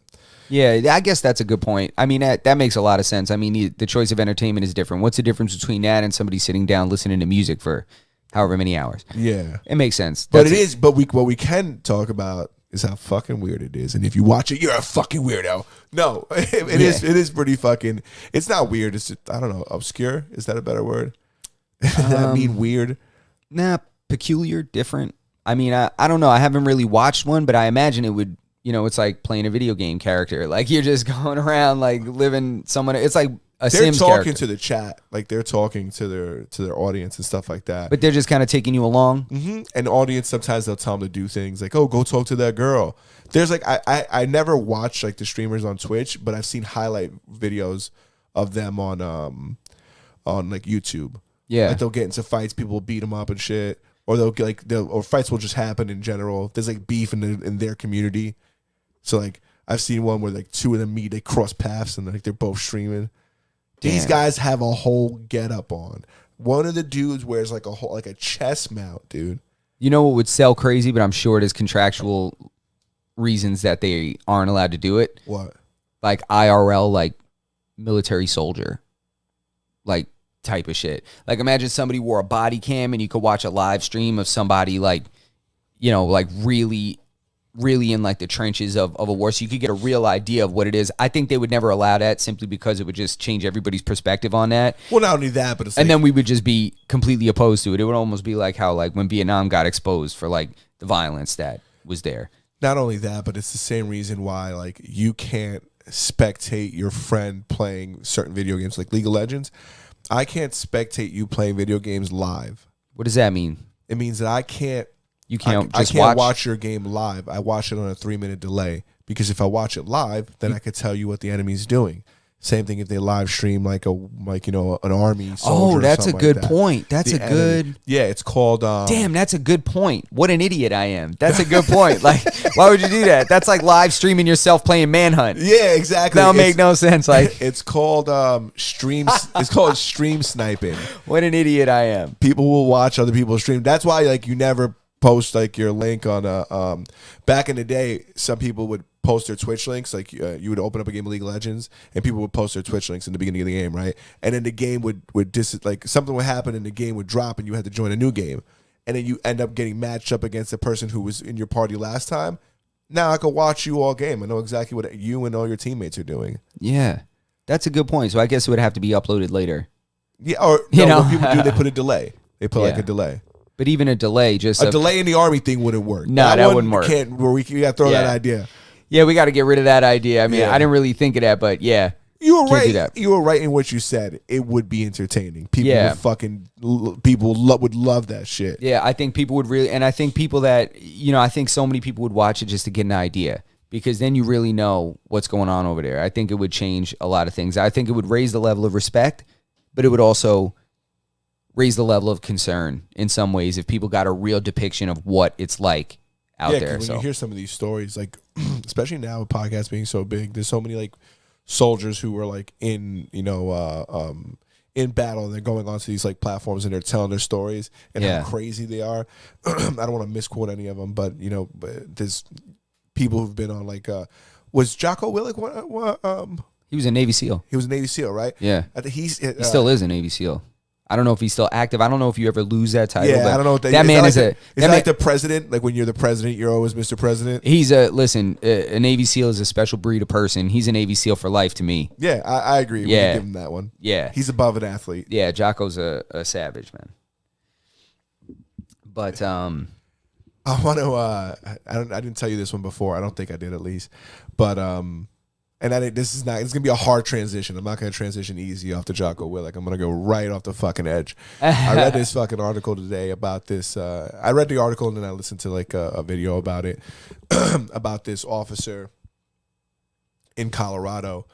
yeah, I guess that's a good point. I mean, that makes a lot of sense. I mean, the choice of entertainment is different. What's the difference between that and somebody sitting down listening to music for however many hours? Yeah, it makes sense. But it is. But what we can talk about is how fucking weird it is. And if you watch it, you're a fucking weirdo. No, it is. It is pretty fucking. It's not weird. It's just, I don't know, obscure. Is that a better word? Does that mean weird? Nah, peculiar, different. I mean, I don't know. I haven't really watched one, but I imagine it would. It's like playing a video game character. Like, you're just going around like living someone. It's like a Sims They're talking character. to the chat, like they're talking to their audience and stuff like that. But they're just kind of taking you along. Mm-hmm. And the audience, sometimes they'll tell them to do things like, "Oh, go talk to that girl." There's like I never watched like the streamers on Twitch, but I've seen highlight videos of them on like YouTube. Yeah, like they'll get into fights, people will beat them up and shit, or or fights will just happen in general. There's like beef in their community. So like I've seen one where like 2 of them meet, they cross paths, and like they're both streaming. These guys have a whole get up on. One of the dudes wears like a chest mount, dude. You know what would sell crazy, but I'm sure it is contractual reasons that they aren't allowed to do it. What? Like IRL, like military soldier, like type of shit. Like, imagine somebody wore a body cam and you could watch a live stream of somebody like, like really in like the trenches of a war, so you could get a real idea of what it is. I think they would never allow that simply because it would just change everybody's perspective on that. Well, not only that, but then we would just be completely opposed to it. It would almost be like how like when Vietnam got exposed for like the violence that was there. Not only that, but it's the same reason why like you can't spectate your friend playing certain video games like League of Legends. I can't spectate you playing video games live. What does that mean? It means that I can't. You can't I just can't watch. watch your game live. I watch it on a 3-minute delay because if I watch it live, then I could tell you what the enemy's doing. Same thing if they live stream like an army soldier. Oh, that's a good like that. point. That's The a good. enemy. Yeah, it's called. Damn, that's a good point. What an idiot I am. That's a good point. Like, why would you do that? That's like live streaming yourself playing Manhunt. Yeah, exactly. That would make no sense. Like, it's called stream. It's called stream sniping. what an idiot I am. People will watch other people stream. That's why like you never post like your link on a. Back in the day, some people would post their Twitch links. Like you would open up a game of League of Legends, and people would post their Twitch links in the beginning of the game, right? And then the game would like something would happen, and the game would drop, and you had to join a new game, and then you end up getting matched up against the person who was in your party last time. Now I could watch you all game. I know exactly what you and all your teammates are doing. Yeah, that's a good point. So I guess it would have to be uploaded later. Yeah, or You know? what people do, they put a delay. They put like Yeah. a delay. But even a delay, just A delay in the army thing wouldn't work. No, that wouldn't work. Can't. Where we got to throw that Yeah. idea. Yeah, we got to get rid of that idea. I mean, Yeah. I didn't really think of that, but yeah. You were Can't do right. that. You were right in what you said. It would be entertaining. People Yeah. would fucking would love that shit. Yeah, I think people would really, and I think people that, I think so many people would watch it just to get an idea because then you really know what's going on over there. I think it would change a lot of things. I think it would raise the level of respect, but it would also raise the level of concern in some ways if people got a real depiction of what it's like out there. When So you hear some of these stories, like especially now with podcasts being so big, there's so many like soldiers who are like in in battle and they're going onto these like platforms and they're telling their stories and Yeah. how crazy they are. I don't want to misquote any of them, but there's people who've been on like was Jocko Willink he was a Navy SEAL. he was a Navy SEAL, right? Yeah. I think He still is a Navy SEAL. I don't know if he's still active. I don't know if you ever lose that title. Yeah, but I don't know what that man is a. Is that like the president? Like when you're the president, you're always Mr. President. He's a Navy SEAL is a special breed of person. He's a Navy SEAL for life to me. Yeah, I agree. We Yeah. can give him that one. Yeah, He's above an athlete. yeah. Jocko's a savage, man. But I want to. I didn't tell you this one before. I don't think I did, at least. But and this is not. It's gonna be a hard transition. I'm not gonna transition easy off the Jocko Willink. I'm gonna go right off the fucking edge. I read this fucking article today about this. I read the article and then I listened to like a video about it, about this officer in Colorado,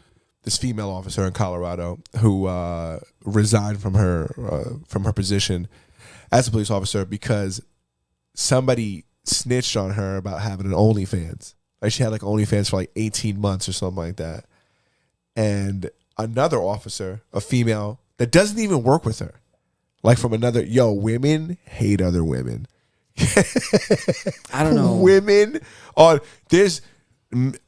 this female officer in Colorado who resigned from her position as a police officer because somebody snitched on her about having an OnlyFans. Like she had like OnlyFans for like 18 months or something like that. And another officer, a female, that doesn't even work with her. Like from another, women hate other women. I don't know. Women on there's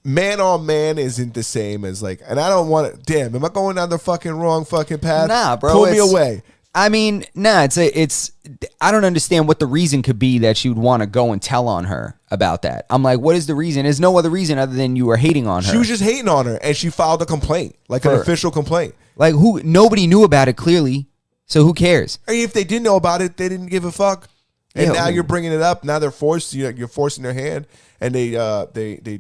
man on man isn't the same as like, and I don't want to. Damn, am I going down the fucking wrong fucking path? Nah, bro, Pull me it's- away. I mean, nah. It's. I don't understand what the reason could be that she would want to go and tell on her about that. I'm like, what is the reason? There's no other reason other than you were hating on her. She was just hating on her, and she filed a complaint, like an official complaint. Like nobody knew about it clearly, so who cares? And if they did know about it, they didn't give a fuck. And Yeah. now you're bringing it up. Now they're forced. You're forcing their hand, and they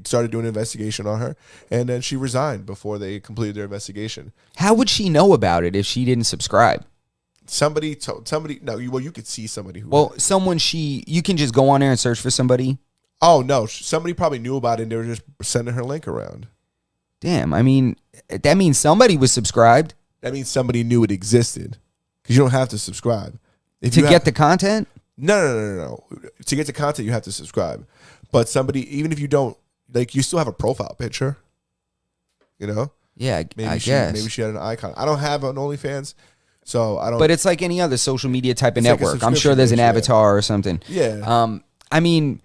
started doing an investigation on her, and then she resigned before they completed their investigation. How would she know about it if she didn't subscribe? Somebody told somebody. No, you could see somebody who. Well, you can just go on there and search for somebody. Oh no, somebody probably knew about it and they were just sending her link around. Damn, I mean, that means somebody was subscribed That means somebody knew it existed. Because you don't have to subscribe. If to you get the content. No. To get the content, you have to subscribe. But somebody, even if you don't, like, you still have a profile picture. You know? Yeah, I Maybe guess. she had an icon. I don't have an OnlyFans, so I don't. But it's like any other social media type of It's like a network. I'm sure there's an subscription, avatar or something. yeah. I mean,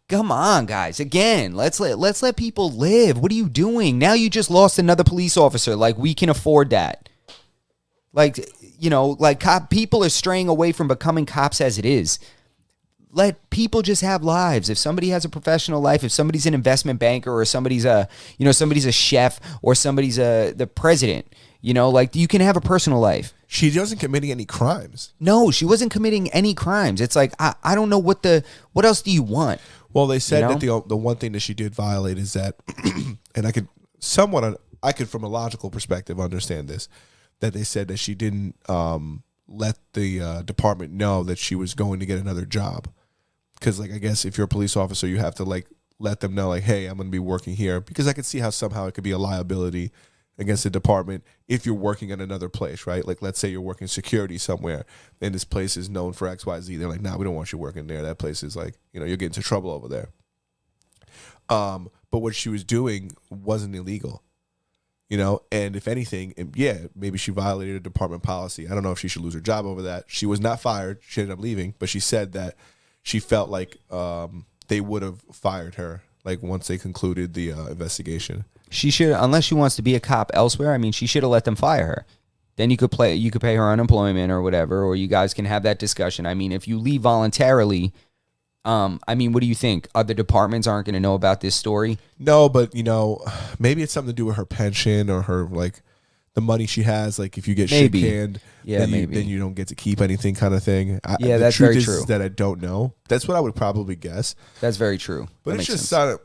come on, guys. Again, let's let people live. What are you doing? Now you just lost another police officer. Like, we can afford that. Like, people are straying away from becoming cops as it is. Let people just have lives. If somebody has a professional life, if somebody's an investment banker or somebody's a chef or somebody's the president, you can have a personal life. She wasn't committing any crimes. No, she wasn't committing any crimes. It's like, I don't know what else do you want? Well, they said You that the one thing that she did violate is that, and I could from a logical perspective understand this, that they said that she didn't let the department know that she was going to get another job. because like I guess if you're a police officer, you have to like let them know like, hey, I'm going to be working here, because I could see how somehow it could be a liability against the department if you're working at another place, right? Like let's say you're working security somewhere and this place is known for XYZ. They're like, nah, we don't want you working there. That place is like, you know, you'll get into trouble over there. But what she was doing wasn't illegal, you know, and if anything, yeah, maybe she violated a department policy. I don't know if she should lose her job over that. She was not fired. She ended up leaving, but she said that she felt like they would have fired her like once they concluded the investigation. She should, unless she wants to be a cop elsewhere. I mean, she should have let them fire her. Then you could pay her unemployment or whatever, or you guys can have that discussion. I mean, if you leave voluntarily, I mean, what do you think? Other departments aren't going to know about this story? No, but you know, maybe it's something to do with her pension or her like the money she has. Like if you get shit canned, then you don't get to keep anything, kind of thing. Yeah, that's very true. That I don't know. That's what I would probably guess. That's very true. But that it's just sounded.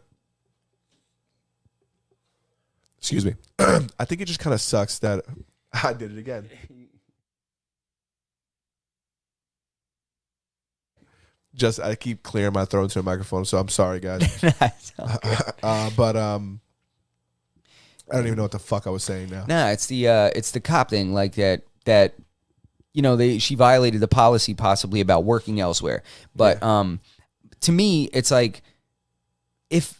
Excuse me. I think it just kind of sucks that I did it again. Just I keep clearing my throat into the microphone, so I'm sorry, guys. But I don't even know what the fuck I was saying now. Nah, it's the cop thing, like that you know, she violated the policy possibly about working elsewhere. But to me, it's like if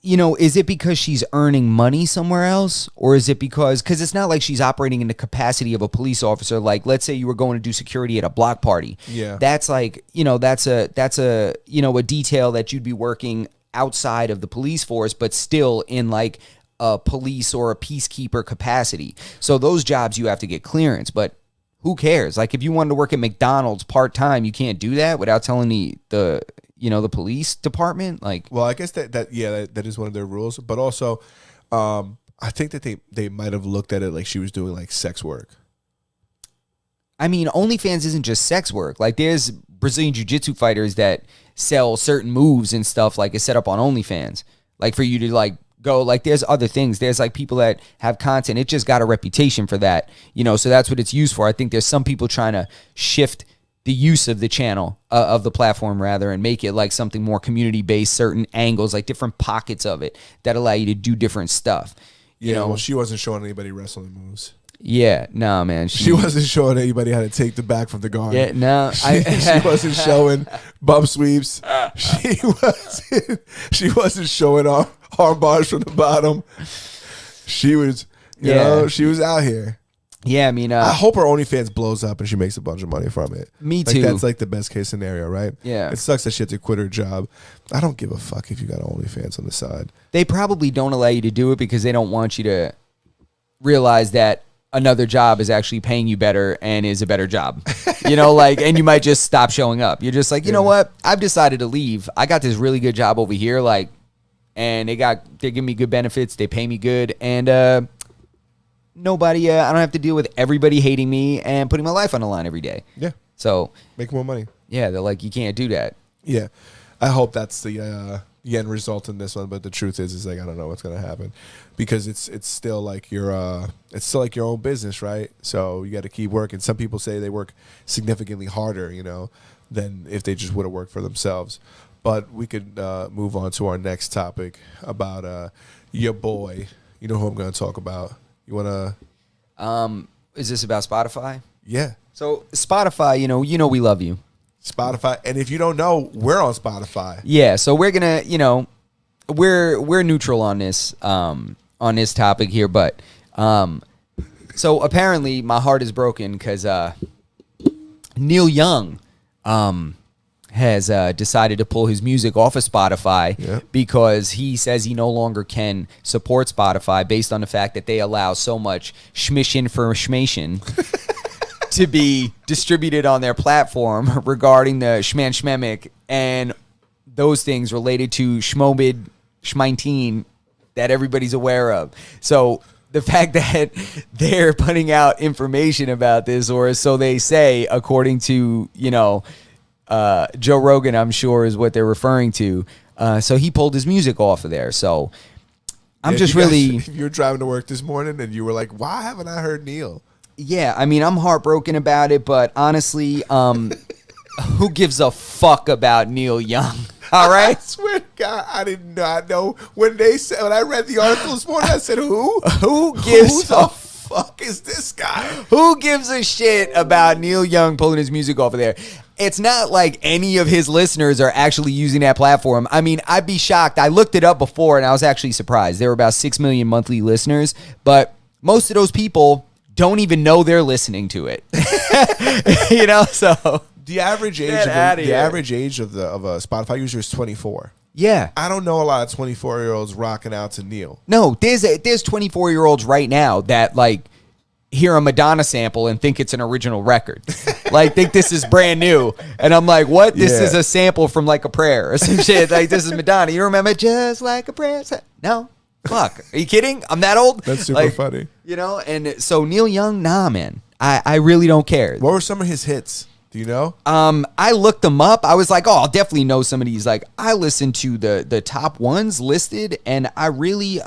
you know, is it because she's earning money somewhere else, or is it because it's not like she's operating in the capacity of a police officer? Like, let's say you were going to do security at a block party. Yeah, that's like, you know, that's a you know, a detail that you'd be working outside of the police force, but still in like a police or a peacekeeper capacity. So those jobs you have to get clearance, but who cares? Like if you wanted to work at McDonald's part-time, you can't do that without telling the you know, the police department. Like, well, I guess that is one of their rules, but also I think that they might have looked at it like she was doing like sex work. I mean, OnlyFans isn't just sex work. Like there's Brazilian jiu-jitsu fighters that sell certain moves and stuff like it's set up on OnlyFans. Like for you to like go, like there's other things. There's like people that have content. It just got a reputation for that, you know, so that's what it's used for. I think there's some people trying to shift the use of the channel, of the platform rather, and make it like something more community-based, certain angles, like different pockets of it that allow you to do different stuff. You know? Well, she wasn't showing anybody wrestling moves. Yeah, no, man. She wasn't showing anybody how to take the back from the guard. Yeah, no. She wasn't showing bump sweeps. She wasn't showing arm bars from the bottom. She was, you know, she was out here. Yeah, I mean, I hope her OnlyFans blows up and she makes a bunch of money from it. Me too. That's like the best case scenario, right? Yeah. It sucks that she had to quit her job. I don't give a fuck if you got OnlyFans on the side. They probably don't allow you to do it because they don't want you to realize that another job is actually paying you better and is a better job. You know, like, and you might just stop showing up. You're just like, you know what? I've decided to leave. I got this really good job over here, like, and they give me good benefits. They pay me good, and nobody, I don't have to deal with everybody hating me and putting my life on the line every day. Yeah. So make more money. Yeah, they're like, you can't do that. Yeah. I hope that's the end result in this one, but the truth is like I don't know what's gonna happen. Because it's still like your own business, right? So you gotta keep working. Some people say they work significantly harder, you know, than if they just would have worked for themselves. But we could move on to our next topic about your boy. You know who I'm gonna talk about. You want to... Is this about Spotify? Yeah. So Spotify, you know we love you. Spotify. And if you don't know, we're on Spotify. Yeah. So we're going to, you know, we're neutral on this topic here. But so apparently my heart is broken because Neil Young has decided to pull his music off of Spotify because he says he no longer can support Spotify based on the fact that they allow so much information to be distributed on their platform regarding the schmemic and those things related to schmobid, schmeinteen that everybody's aware of. So the fact that they're putting out information about this, or so they say, according to, you know, Joe Rogan, I'm sure, is what they're referring to. So he pulled his music off of there. So I'm just really... If you were driving to work this morning and you were like, why haven't I heard Neil? Yeah, I mean, I'm heartbroken about it, but honestly, Who gives a fuck about Neil Young? All I right. swear to God, I did not know when I read the article this morning. I said, "Who? Who gives Who the fuck is this guy?" Who gives a shit about Neil Young pulling his music off of there? It's not like any of his listeners are actually using that platform. I mean, I'd be shocked. I looked it up before and I was actually surprised. There were about 6 million monthly listeners, but most of those people don't even know they're listening to it. So The average age Get outta here. of a Spotify user is 24. yeah. I don't know a lot of 24-year-olds rocking out to Neil. No, there's 24-year-olds right now that like hear a Madonna sample and think it's an original record. Like think this is brand new. And I'm like, what? This Yeah. is a sample from like a prayer or some shit. Like this is Madonna. You remember Just Like a Prayer? No. Fuck. Are you kidding? I'm that old? That's super funny. And so Neil Young, nah, man. I really don't care. What were some of his hits? Do you know? I looked them up. I was like, oh, I'll definitely know some of these. Like, I listened to the top ones listed, and I really,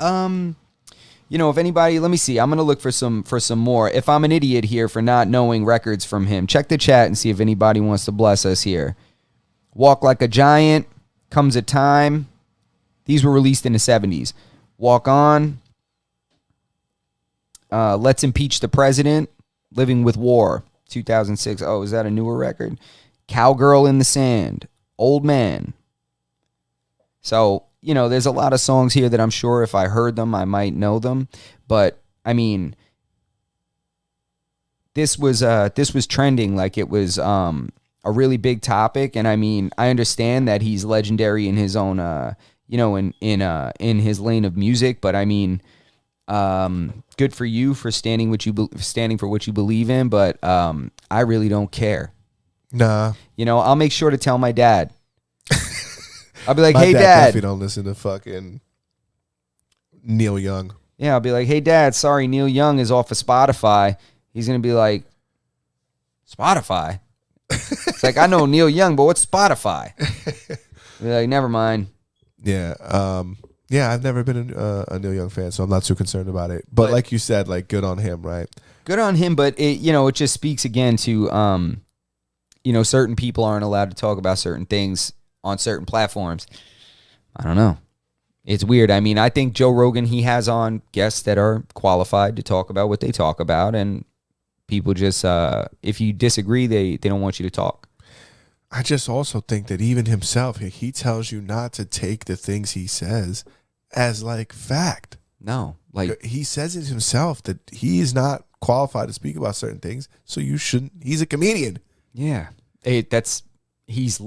if anybody, let me see. I'm gonna look for some more. If I'm an idiot here for not knowing records from him, check the chat and see if anybody wants to bless us here. Walk Like a Giant, Comes a Time. These were released in the 70s. Walk On. Let's Impeach the President. Living with War. 2006. Oh, is that a newer record? Cowgirl in the Sand. Old Man. So, there's a lot of songs here that I'm sure if I heard them, I might know them. But, I mean, this was trending like it was a really big topic. And, I mean, I understand that he's legendary in his own, in his lane of music. But, I mean, good for you for standing for what you believe in, but I really don't care. Nah. I'll make sure to tell my dad. I'll be like, My hey, dad Dad. definitely don't listen to fucking Neil Young. Yeah, I'll be like, hey, Dad, sorry, Neil Young is off of Spotify. He's going to be like, Spotify? It's like, I know Neil Young, but what's Spotify? I'll be like, never mind. Yeah. Yeah, I've never been a Neil Young fan, so I'm not too concerned about it. But like you said, like good on him, right? Good on him, but it just speaks again to certain people aren't allowed to talk about certain things on certain platforms. I don't know. It's weird. I mean, I think Joe Rogan, he has on guests that are qualified to talk about what they talk about, and people just if you disagree, they don't want you to talk. I just also think that even himself, he tells you not to take the things he says as like fact. No, like He says it himself that he is not qualified to speak about certain things, so you shouldn't. He's a comedian. yeah, he's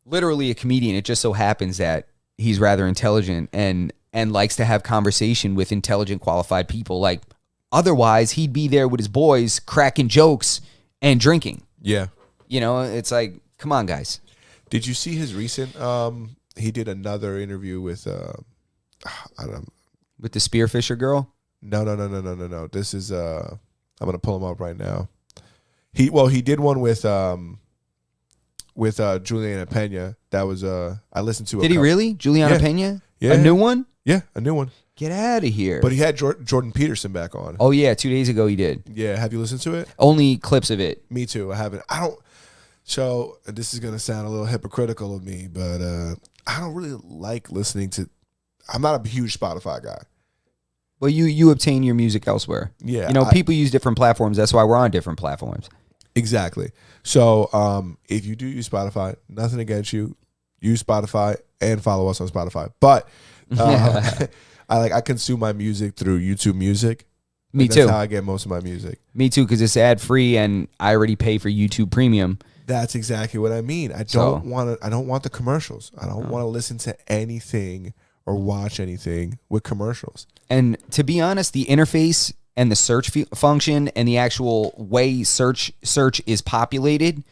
literally a comedian. It just so happens that he's rather intelligent and likes to have conversation with intelligent, qualified people. Like otherwise, he'd be there with his boys cracking jokes and drinking. Yeah. It's like, come on, guys. Did you see his recent? He did another interview with I don't know. With the Spearfisher girl? No. This is I'm gonna pull him up right now. He did one with Juliana Pena. That was I listened to. Did he really? Juliana Yeah. Pena? Yeah. A new one? Yeah, a new one. Get out of here. But he had Jordan Peterson back on. Oh, yeah. 2 days ago he did. Yeah, have you listened to it? Only clips of it. Me too. I haven't. I don't. So this is gonna sound a little hypocritical of me, but I don't really like listening to. I'm not a huge Spotify guy. Well, you obtain your music elsewhere. Yeah, people use different platforms. That's why we're on different platforms. Exactly. So if you do use Spotify, nothing against you. Use Spotify and follow us on Spotify. But I consume my music through YouTube Music. Me That's too. how I get most of my music. Me too, because it's ad free and I already pay for YouTube Premium. That's exactly what I mean. I don't want the commercials. I don't want to listen to anything or watch anything with commercials. And to be honest, the interface and the search function and the actual way search is populated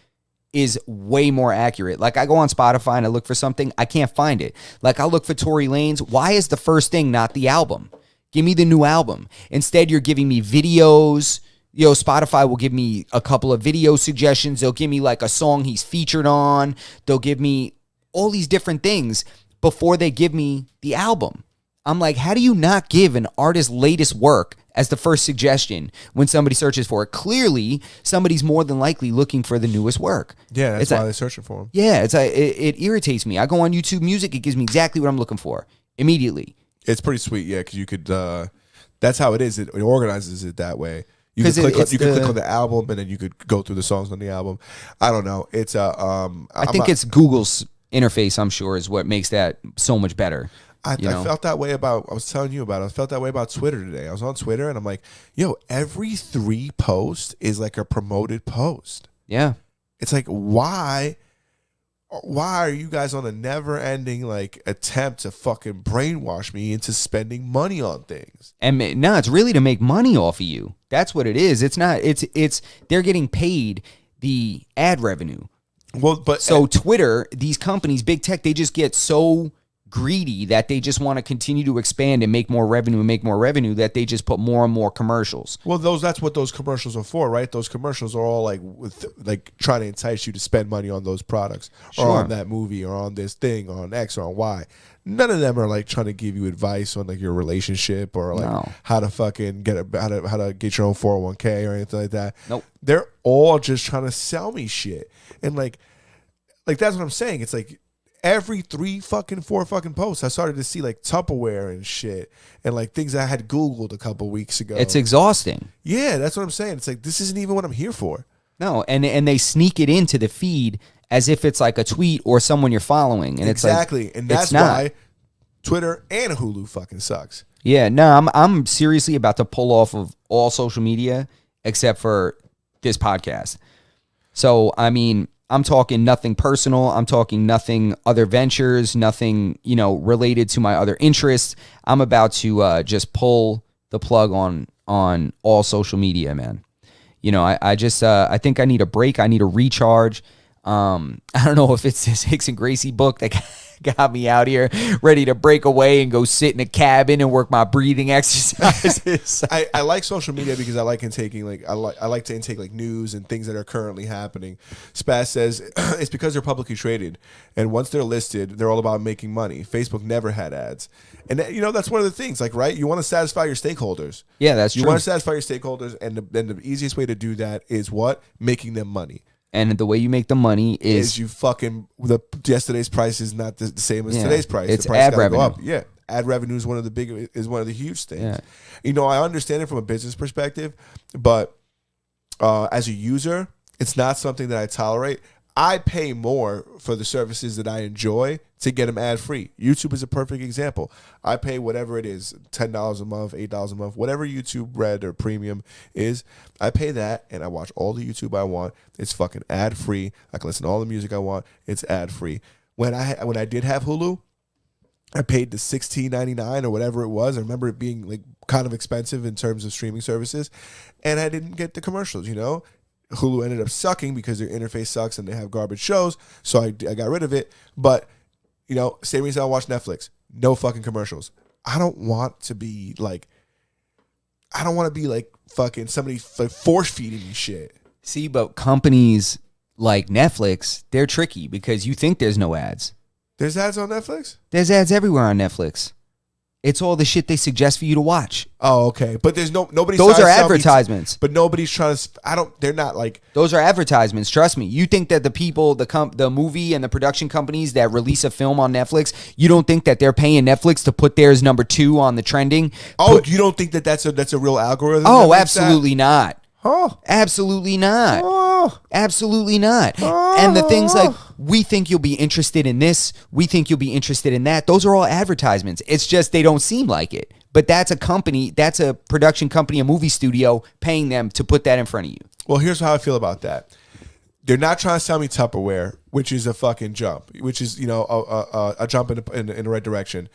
is way more accurate. Like I go on Spotify and I look for something, I can't find it. Like I'll look for Tory Lanez. Why is the first thing not the album? Give me the new album. Instead, you're giving me videos. Spotify will give me a couple of video suggestions. They'll give me like a song he's featured on. They'll give me all these different things before they give me the album. I'm like, how do you not give an artist's latest work as the first suggestion when somebody searches for it? Clearly, somebody's more than likely looking for the newest work. Yeah, that's why they're searching for them. Yeah, it irritates me. I go on YouTube Music, it gives me exactly what I'm looking for immediately. It's pretty sweet, yeah, because you could. That's how it is. It organizes it that way. You could click on the album, and then you could go through the songs on the album. I don't know. It's I think it's Google's interface. I'm sure is what makes that so much better. I felt that way about. I was telling you about. I felt that way about Twitter today. I was on Twitter, and I'm like, yo, every 3 posts is like a promoted post. Yeah, it's like why are you guys on a never-ending like attempt to fucking brainwash me into spending money on things? And no, it's really to make money off of you. That's what it is. It's not. It's they're getting paid the ad revenue. Well, but so Twitter, these companies, big tech, they just get so greedy that they just want to continue to expand and make more revenue that they just put more and more commercials. Well, that's what those commercials are for, right? Those commercials are all like trying to entice you to spend money on those products or on that movie or on this thing or on X or on Y. None of them are like trying to give you advice on like your relationship or like how to fucking how to get your own 401k or anything like that. Nope. They're all just trying to sell me shit. And like that's what I'm saying. It's like every 4 fucking posts, I started to see like Tupperware and shit and like things I had Googled a couple weeks ago. It's exhausting. Yeah, that's what I'm saying. It's like, this isn't even what I'm here for. No, and they sneak it into the feed as if it's like a tweet or someone you're following. And exactly. It's like, and that's why Twitter and Hulu fucking sucks. Yeah, no, I'm seriously about to pull off of all social media except for this podcast. So, I mean, I'm talking nothing personal. I'm talking nothing other ventures, nothing, related to my other interests. I'm about to just pull the plug on all social media, man. I think I need a break. I need a recharge. I don't know if it's this Hicks and Gracie book that got me out here ready to break away and go sit in a cabin and work my breathing exercises. I like social media because I like intaking I like to intake like news and things that are currently happening. Spaz says it's because they're publicly traded, and once they're listed, they're all about making money. Facebook never had ads, and that's one of the things. Like, right, you want to satisfy your stakeholders. Yeah, that's true. You want to satisfy your stakeholders, and the easiest way to do that is what? Making them money. And the way you make the money is you yesterday's price is not the same as today's price. It's the price ad revenue. go up. Yeah, ad revenue is one of the huge things. Yeah. I understand it from a business perspective, but as a user, it's not something that I tolerate. I pay more for the services that I enjoy to get them ad free. YouTube is a perfect example. I pay whatever it is, $10 a month, $8 a month, whatever YouTube Red or Premium is. I pay that, and I watch all the YouTube I want. It's fucking ad free. I can listen to all the music I want. It's ad free. When I did have Hulu, I paid the $16.99 or whatever it was. I remember it being like kind of expensive in terms of streaming services, and I didn't get the commercials. Hulu ended up sucking because their interface sucks and they have garbage shows, so I got rid of it. But, same reason I watch Netflix. No fucking commercials. I don't want to be like fucking somebody force feeding me shit. See, but companies like Netflix, they're tricky because you think there's no ads. There's ads on Netflix? There's ads everywhere on Netflix. It's all the shit they suggest for you to watch. Oh, okay. But there's nobody. Those are advertisements. But nobody's trying to. They're not like. Those are advertisements. Trust me. You think that the people, the movie and the production companies that release a film on Netflix, you don't think that they're paying Netflix to put theirs number 2 on the trending? Oh, you don't think that's a real algorithm? Oh, absolutely not. Oh, absolutely not. Oh. Absolutely not. Oh. And the things like, we think you'll be interested in this, we think you'll be interested in that, those are all advertisements. It's just they don't seem like it. But that's a company, that's a production company, a movie studio paying them to put that in front of you. Well, here's how I feel about that. They're not trying to sell me Tupperware, which is a fucking jump, which is, a jump in the right direction.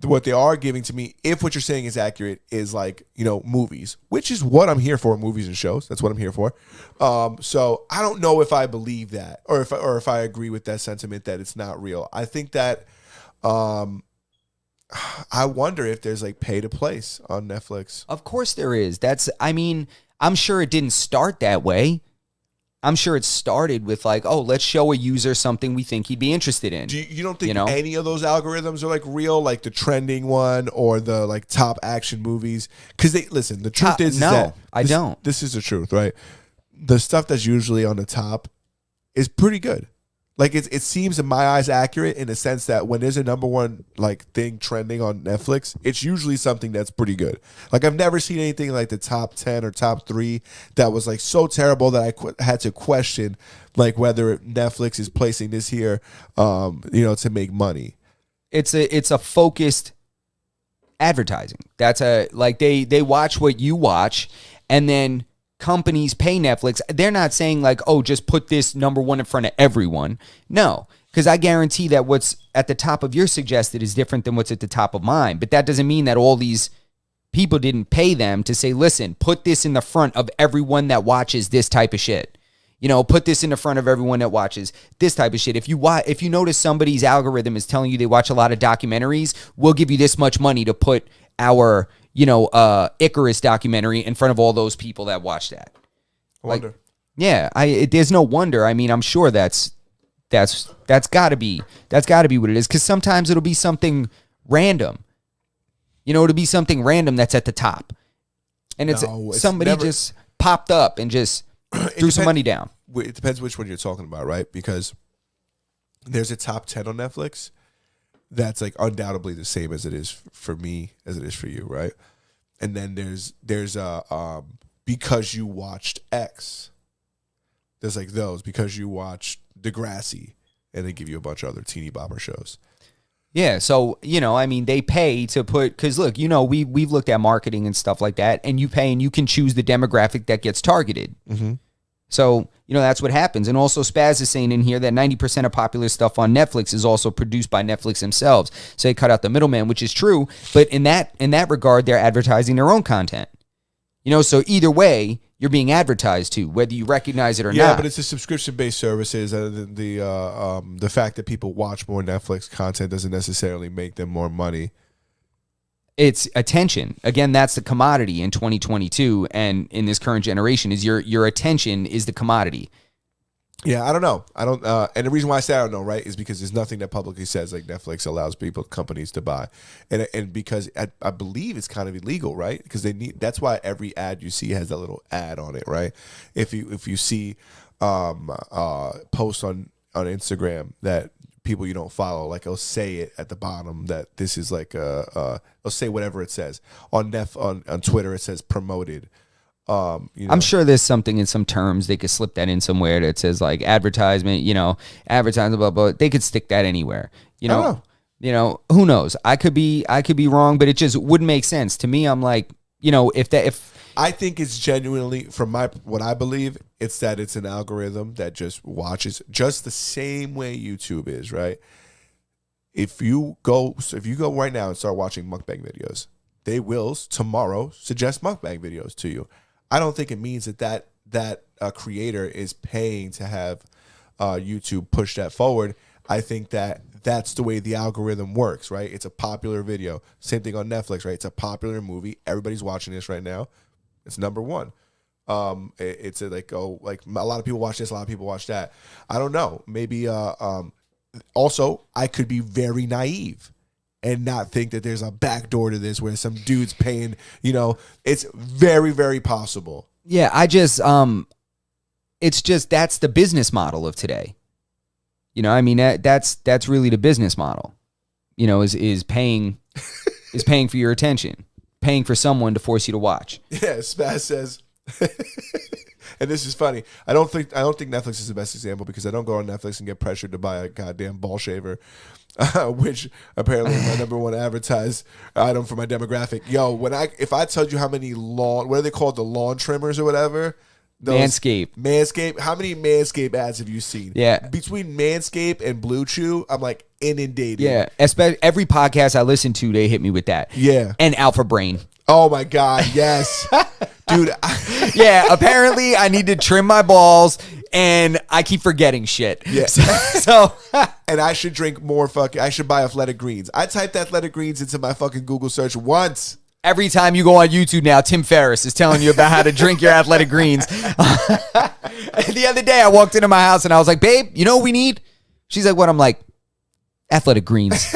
What they are giving to me, if what you're saying is accurate, is like, movies, which is what I'm here for, movies and shows. That's what I'm here for. So I don't know if I believe that or if I agree with that sentiment that it's not real. I think that I wonder if there's like pay to place on Netflix. Of course there is. I'm sure it didn't start that way. I'm sure it started with like, oh, let's show a user something we think he'd be interested in. You don't think any of those algorithms are like real, like the trending one or the like top action movies? Because the truth is that I don't. This is the truth, right? The stuff that's usually on the top is pretty good. Like it seems in my eyes accurate in the sense that when there's a number one like thing trending on Netflix, it's usually something that's pretty good. Like I've never seen anything like the top 10 or top 3 that was like so terrible that I had to question like whether Netflix is placing this here, to make money. It's a focused advertising. That's they watch what you watch, and then companies pay Netflix. They're not saying like, oh, just put this number one in front of everyone. No, because I guarantee that what's at the top of your suggested is different than what's at the top of mine. But that doesn't mean that all these people didn't pay them to say, listen, put this in the front of everyone that watches this type of shit. Put this in the front of everyone that watches this type of shit. If you notice somebody's algorithm is telling you they watch a lot of documentaries, we'll give you this much money to put our Icarus documentary in front of all those people that watch that. I wonder. There's no wonder. I mean, I'm sure that's gotta be what it is. Because sometimes it'll be something random. It'll be something random that's at the top, and it's somebody just popped up and just threw some money down. It depends which one you're talking about, right? Because there's a top 10 on Netflix that's like undoubtedly the same as it is for me as it is for you, right? And then there's because you watched X. There's like those because you watched Degrassi, and they give you a bunch of other teeny bopper shows. Yeah, so they pay to put, because look, we've looked at marketing and stuff like that, and you pay and you can choose the demographic that gets targeted. Mm-hmm. So, that's what happens. And also Spaz is saying in here that 90% of popular stuff on Netflix is also produced by Netflix themselves. So they cut out the middleman, which is true. But in that regard, they're advertising their own content. So either way, you're being advertised to, whether you recognize it or not. Yeah, but it's a subscription-based services. The fact that people watch more Netflix content doesn't necessarily make them more money. It's attention. Again, that's the commodity in 2022 and in this current generation is your attention is the commodity. Yeah, I don't know. And the reason why I say I don't know, right, is because there's nothing that publicly says like Netflix allows companies to buy, and because I believe it's kind of illegal, right? Because that's why every ad you see has that little ad on it, right? If you see posts on Instagram that people you don't follow, like it'll say it at the bottom that this is like it'll say whatever it says on Twitter. It says promoted. I'm sure there's something in some terms they could slip that in somewhere that says like advertisement, advertising, blah, blah. They could stick that anywhere. I don't know. Who knows? I could be wrong, but it just wouldn't make sense to me. I'm like, if I think it's genuinely from what I believe, it's that it's an algorithm that just watches just the same way YouTube is, right? If you go right now and start watching mukbang videos, they will tomorrow suggest mukbang videos to you. I don't think it means that creator is paying to have YouTube push that forward. I think that's the way the algorithm works, right? It's a popular video. Same thing on Netflix, right? It's a popular movie. Everybody's watching this right now. It's number one. It's like a lot of people watch this, a lot of people watch that. I don't know. Maybe also I could be very naive and not think that there's a backdoor to this where some dude's paying, it's very, very possible. Yeah, it's just that's the business model of today. That's really the business model. Is paying for your attention, paying for someone to force you to watch. Yeah, Spaz says and this is funny. I don't think Netflix is the best example because I don't go on Netflix and get pressured to buy a goddamn ball shaver. Which apparently is my number one advertised item for my demographic. Yo, if I told you how many what are they called, the lawn trimmers or whatever? Manscaped. How many Manscaped ads have you seen? Yeah. Between Manscaped and Blue Chew, I'm like inundated. Yeah. Especially every podcast I listen to, they hit me with that. Yeah. And Alpha Brain. Oh my God, yes. Dude. Yeah, apparently I need to trim my balls and I keep forgetting shit. Yeah. So and I should drink more I should buy Athletic Greens. I typed Athletic Greens into my fucking Google search once. Every time you go on YouTube now, Tim Ferriss is telling you about how to drink your athletic greens. The other day, I walked into my house and I was like, babe, you know what we need? She's like, what? I'm like, athletic greens.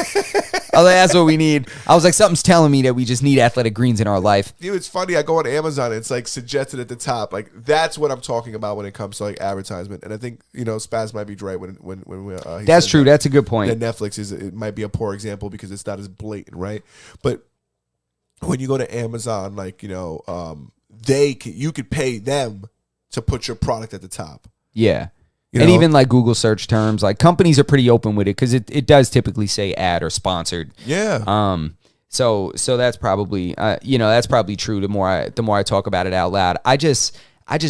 I was like, that's what we need. I was like, something's telling me that we just need athletic greens in our life. Dude, it's funny. I go on Amazon and it's like suggested at the top. Like that's what I'm talking about when it comes to like advertisement. And I think Spaz might be right when that's true. That's a good point. That Netflix it might be a poor example because it's not as blatant, right? But when you go to Amazon, like you could pay them to put your product at the top. Yeah. And even like Google search terms, like companies are pretty open with it because it does typically say ad or sponsored. Yeah. So that's probably that's probably true. The more I talk about it out loud, I just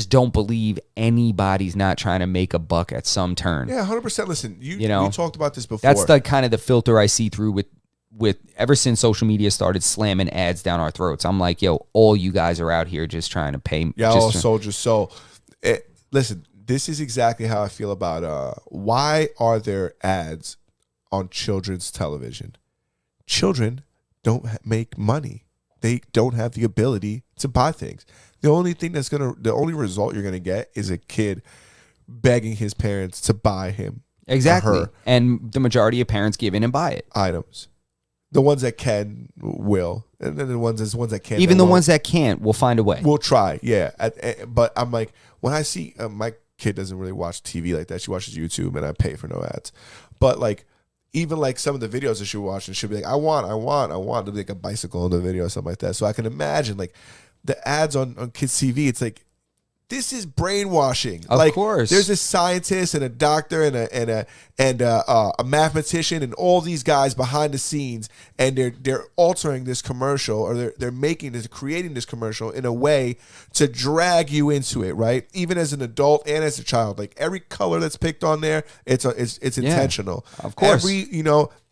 don't believe anybody's not trying to make a buck at some turn. Yeah, 100%. Listen, you talked about this before. That's the kind of the filter I see through with ever since social media started slamming ads down our throats. I'm like, yo, all you guys are out here just trying to pay. Yeah, all soldiers. So, listen. This is exactly how I feel about why are there ads on children's television? Children don't make money. They don't have the ability to buy things. The only result you're gonna get is a kid begging his parents to buy him exactly, or her and the majority of parents give in and buy it. Items. The ones that can will, and then the ones that can't. Even the ones that can't will find a way. We'll try, yeah. But I'm like, when I see my kid doesn't really watch TV like that. She watches YouTube, and I pay for no ads. But like, even like some of the videos that she watches, she'll be like, I want to be like a bicycle in the video or something like that. So I can imagine like the ads on kids TV. It's like, this is brainwashing. Of course, there's a scientist and a doctor and a mathematician and all these guys behind the scenes, and they're altering this commercial, or they're creating this commercial in a way to drag you into it, right? Even as an adult and as a child, like every color that's picked on there, it's intentional. Of course,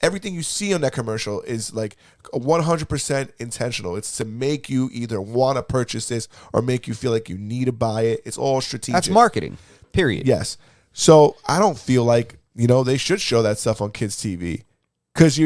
everything you see on that commercial is like 100% intentional. It's to make you either want to purchase this or make you feel like you need to buy it. It's all strategic. That's marketing, period. Yes. So I don't feel like, they should show that stuff on kids TV because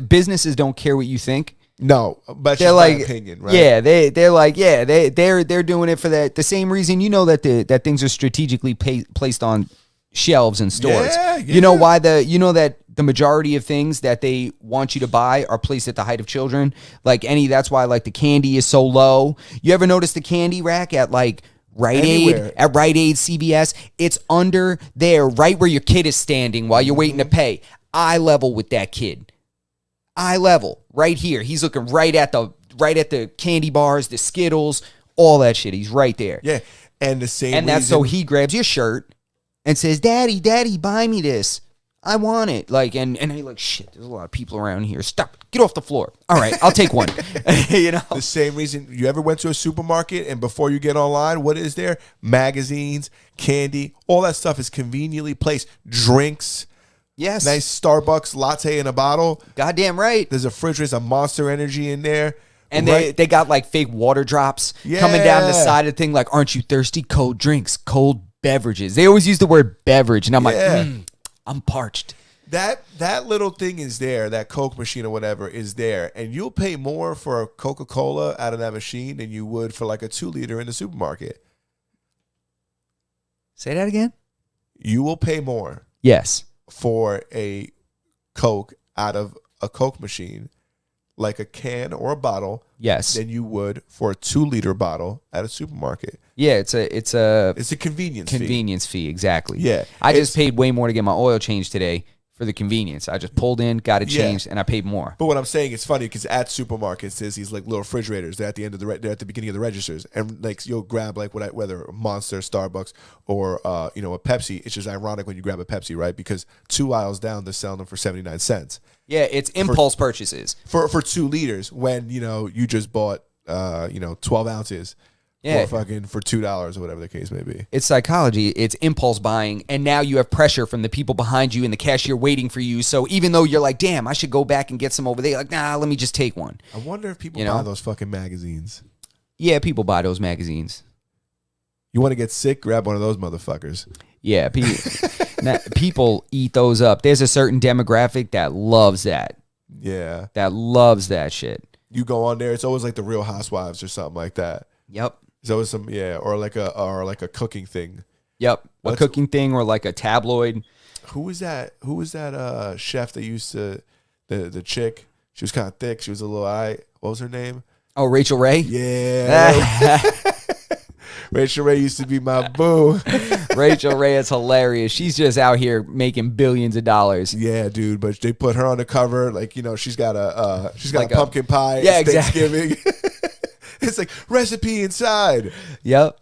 businesses don't care what you think. No, but they're like, my opinion, right? Yeah, they're doing it for the same reason. That things are strategically placed on shelves in stores. Yeah. You know why that the majority of things that they want you to buy are placed at the height of children. That's why like the candy is so low. You ever notice the candy rack at like Rite Aid, CVS? It's under there, right where your kid is standing while you're waiting to pay. Eye level with that kid. Eye level, right here. He's looking right at the candy bars, the Skittles, all that shit. He's right there. Yeah, and the same. And that's so he grabs your shirt and says, "Daddy, buy me this. I want it." Like, and you're like, shit, there's a lot of people around here. Stop. Get off the floor. All right, I'll take one. The same reason you ever went to a supermarket and before you get online, what is there? Magazines, candy, all that stuff is conveniently placed. Drinks. Yes. Nice Starbucks latte in a bottle. Goddamn right. There's a fridge with some Monster Energy in there. And they got like fake water drops coming down the side of the thing. Like, aren't you thirsty? Cold drinks, cold beverages. They always use the word beverage. And I'm like, I'm parched. That little thing is there, that Coke machine or whatever is there, and you'll pay more for a Coca-Cola out of that machine than you would for like a 2-liter in the supermarket. Say that again? You will pay more. Yes. For a Coke out of a Coke machine, like a can or a bottle, yes, than you would for a 2-liter bottle at a supermarket. Yeah, it's a convenience fee, exactly. Yeah, I just paid way more to get my oil changed today for the convenience. I just pulled in, got it changed, and I paid more. But what I'm saying, it's funny because at supermarkets, there's these like little refrigerators. They're at the end of they're at the beginning of the registers, and like you'll grab like whether Monster, Starbucks, or a Pepsi. It's just ironic when you grab a Pepsi, right? Because 2 aisles down, they're selling them for 79 cents. Yeah, it's impulse purchases for 2 liters when you just bought 12 ounces. Yeah. For $2 or whatever the case may be. It's psychology. It's impulse buying. And now you have pressure from the people behind you and the cashier waiting for you. So even though you're like, damn, I should go back and get some over there. Like, nah, let me just take one. I wonder if people buy those fucking magazines. Yeah, people buy those magazines. You want to get sick? Grab one of those motherfuckers. Yeah, people eat those up. There's a certain demographic that loves that. Yeah. That loves that shit. You go on there, it's always like the Real Housewives or something like that. Yep. There's always some or like a cooking thing. Yep. A cooking thing or like a tabloid. Who was that chef that used to the chick? She was kind of thick. She was a little what was her name? Oh, Rachel Ray? Yeah. Rachel Ray used to be my boo. Rachel Ray is hilarious. She's just out here making billions of dollars. Yeah, dude. But they put her on the cover, like, you know, she's got a pumpkin pie. Yeah, it's exactly. Thanksgiving. It's like recipe inside. Yep.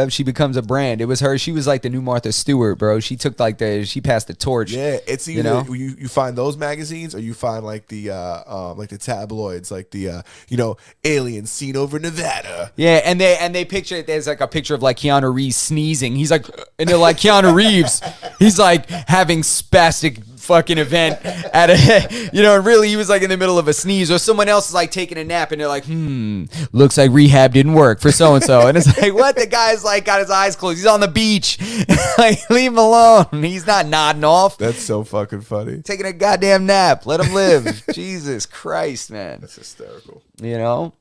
She becomes a brand. It was her. She was like the new Martha Stewart, bro. She took she passed the torch. Yeah, it's either you find those magazines or you find like the tabloids, like the Alien seen over Nevada. Yeah, and they picture it. There's like a picture of like Keanu Reeves sneezing. He's like, and they're like Keanu Reeves. He's like having spastic fucking event at and really he was like in the middle of a sneeze, or someone else is like taking a nap and they're like, looks like rehab didn't work for so and so, and it's like, what? The guy's like got his eyes closed. He's on the beach. Like, leave him alone. He's not nodding off. That's so fucking funny. Taking a goddamn nap. Let him live. Jesus Christ, man. That's hysterical. You know?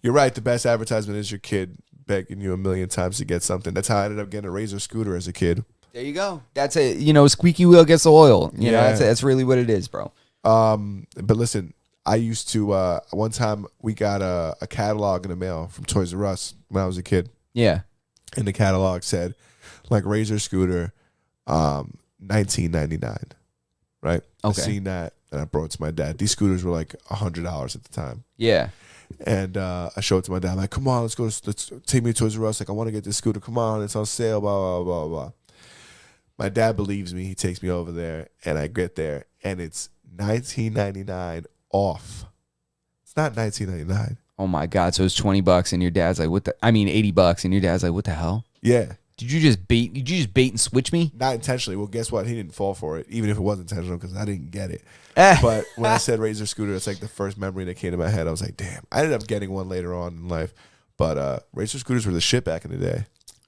You're right. The best advertisement is your kid begging you a million times to get something. That's how I ended up getting a Razor scooter as a kid. There you go. That's it. Squeaky wheel gets the oil. You know, that's really what it is, bro. But listen, I used to one time we got a catalog in the mail from Toys R Us when I was a kid. Yeah. And the catalog said, like, Razor scooter, $19.99. Right? I Okay. seen that and I brought it to my dad. These scooters were like $100 at the time. Yeah. And I showed it to my dad. I'm like, come on, let's take me to Toys R Us. Like, I want to get this scooter. Come on, it's on sale, blah, blah, blah, blah. My dad believes me. He takes me over there, and I get there, and it's $19.99 off. It's not $19.99. Oh my God. So it's $20 and your dad's like, $80 and your dad's like, what the hell? Yeah. Did you just bait and switch me? Not intentionally. Well, guess what? He didn't fall for it, even if it was intentional, because I didn't get it. Eh. But when I said Razor scooter, it's like the first memory that came to my head. I was like, damn. I ended up getting one later on in life. But Razor scooters were the shit back in the day.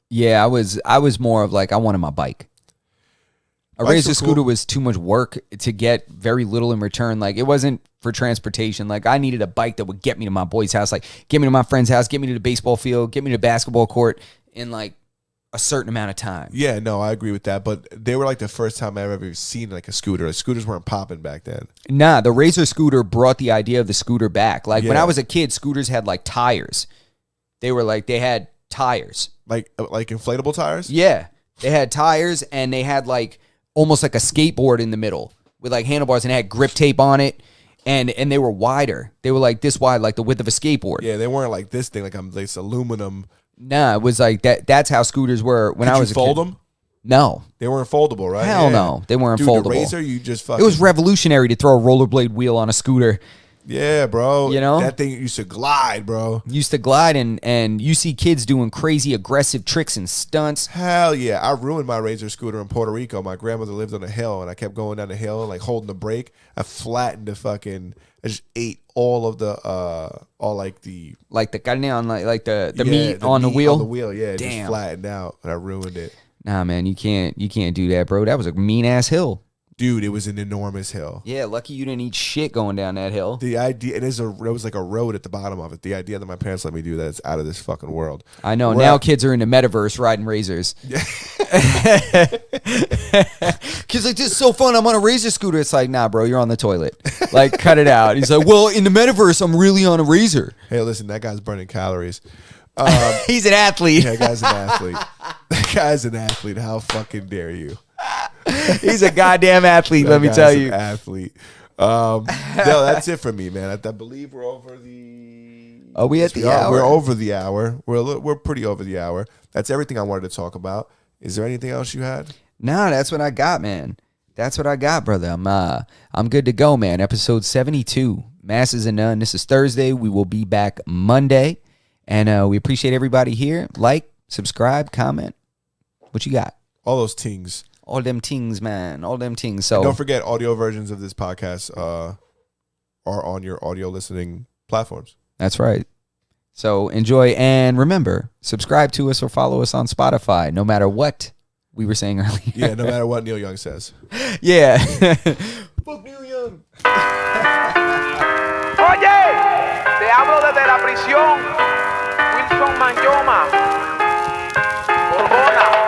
Yeah, I was more of like, I wanted my bike. A Bikes Razor are scooter cool. was too much work to get very little in return. Like, it wasn't for transportation. Like, I needed a bike that would get me to my boy's house, like get me to my friend's house, get me to the baseball field, get me to the basketball court in like a certain amount of time. Yeah, no, I agree with that. But they were like the first time I've ever seen like a scooter. Like, scooters weren't popping back then. Nah, the Razor scooter brought the idea of the scooter back. Like, when Yeah. I was a kid, scooters had like tires. They had tires. Like inflatable tires? Yeah. They had tires and they had like almost like a skateboard in the middle with like handlebars, and it had grip tape on it, and they were wider. They were like this wide, like the width of a skateboard. Yeah, they weren't like this thing, like this aluminum. Nah, it was like that. That's how scooters were when I was Did a you fold kid. them? No. They weren't foldable, right? Hell no. They weren't Dude, foldable. The Razor, you just fucking... It was revolutionary to throw a rollerblade wheel on a scooter. Yeah, bro. You know? That thing used to glide, bro. Used to glide, and you see kids doing crazy aggressive tricks and stunts. Hell yeah. I ruined my Razor scooter in Puerto Rico. My grandmother lived on a hill, and I kept going down the hill and like holding the brake. I flattened the fucking... I just ate all of the... Like the carne on like the yeah, meat on the wheel. On the wheel, yeah. It Damn. just flattened out, and I ruined it. Nah, man, you can't do that, bro. That was a mean ass hill. Dude, it was an enormous hill. Yeah, lucky you didn't eat shit going down that hill. The idea, there was like a road at the bottom of it. The idea that my parents let me do that is out of this fucking world. I know. We're Now at- kids are in the metaverse riding razors. Kids like, this is so fun. I'm on a razor scooter. It's like, nah, bro, you're on the toilet. Like, cut it out. He's like, well, in the metaverse, I'm really on a razor. Hey, listen, that guy's burning calories. He's an athlete. That guy's an athlete. That guy's an athlete. How fucking dare you? He's a goddamn athlete, That let me guy's tell an you. athlete. No, that's it for me, man. I believe we're over the... Are we at the hour? We're over the hour. We're pretty over the hour. That's everything I wanted to talk about. Is there anything else you had? Nah, that's what I got, man. That's what I got, brother. I'm good to go, man. Episode 72. Masses and None. This is Thursday. We will be back Monday. And we appreciate everybody here. Like, subscribe, comment. What you got? All those tings. All them things, man. All them things. So Don't forget, audio versions of this podcast are on your audio listening platforms. that's right. So enjoy, and remember, subscribe to us or follow us on Spotify, no matter what we were saying earlier. Yeah, no matter what Neil Young says. Yeah. Fuck Neil Young. Oye, Wilson Manyoma. Borbona.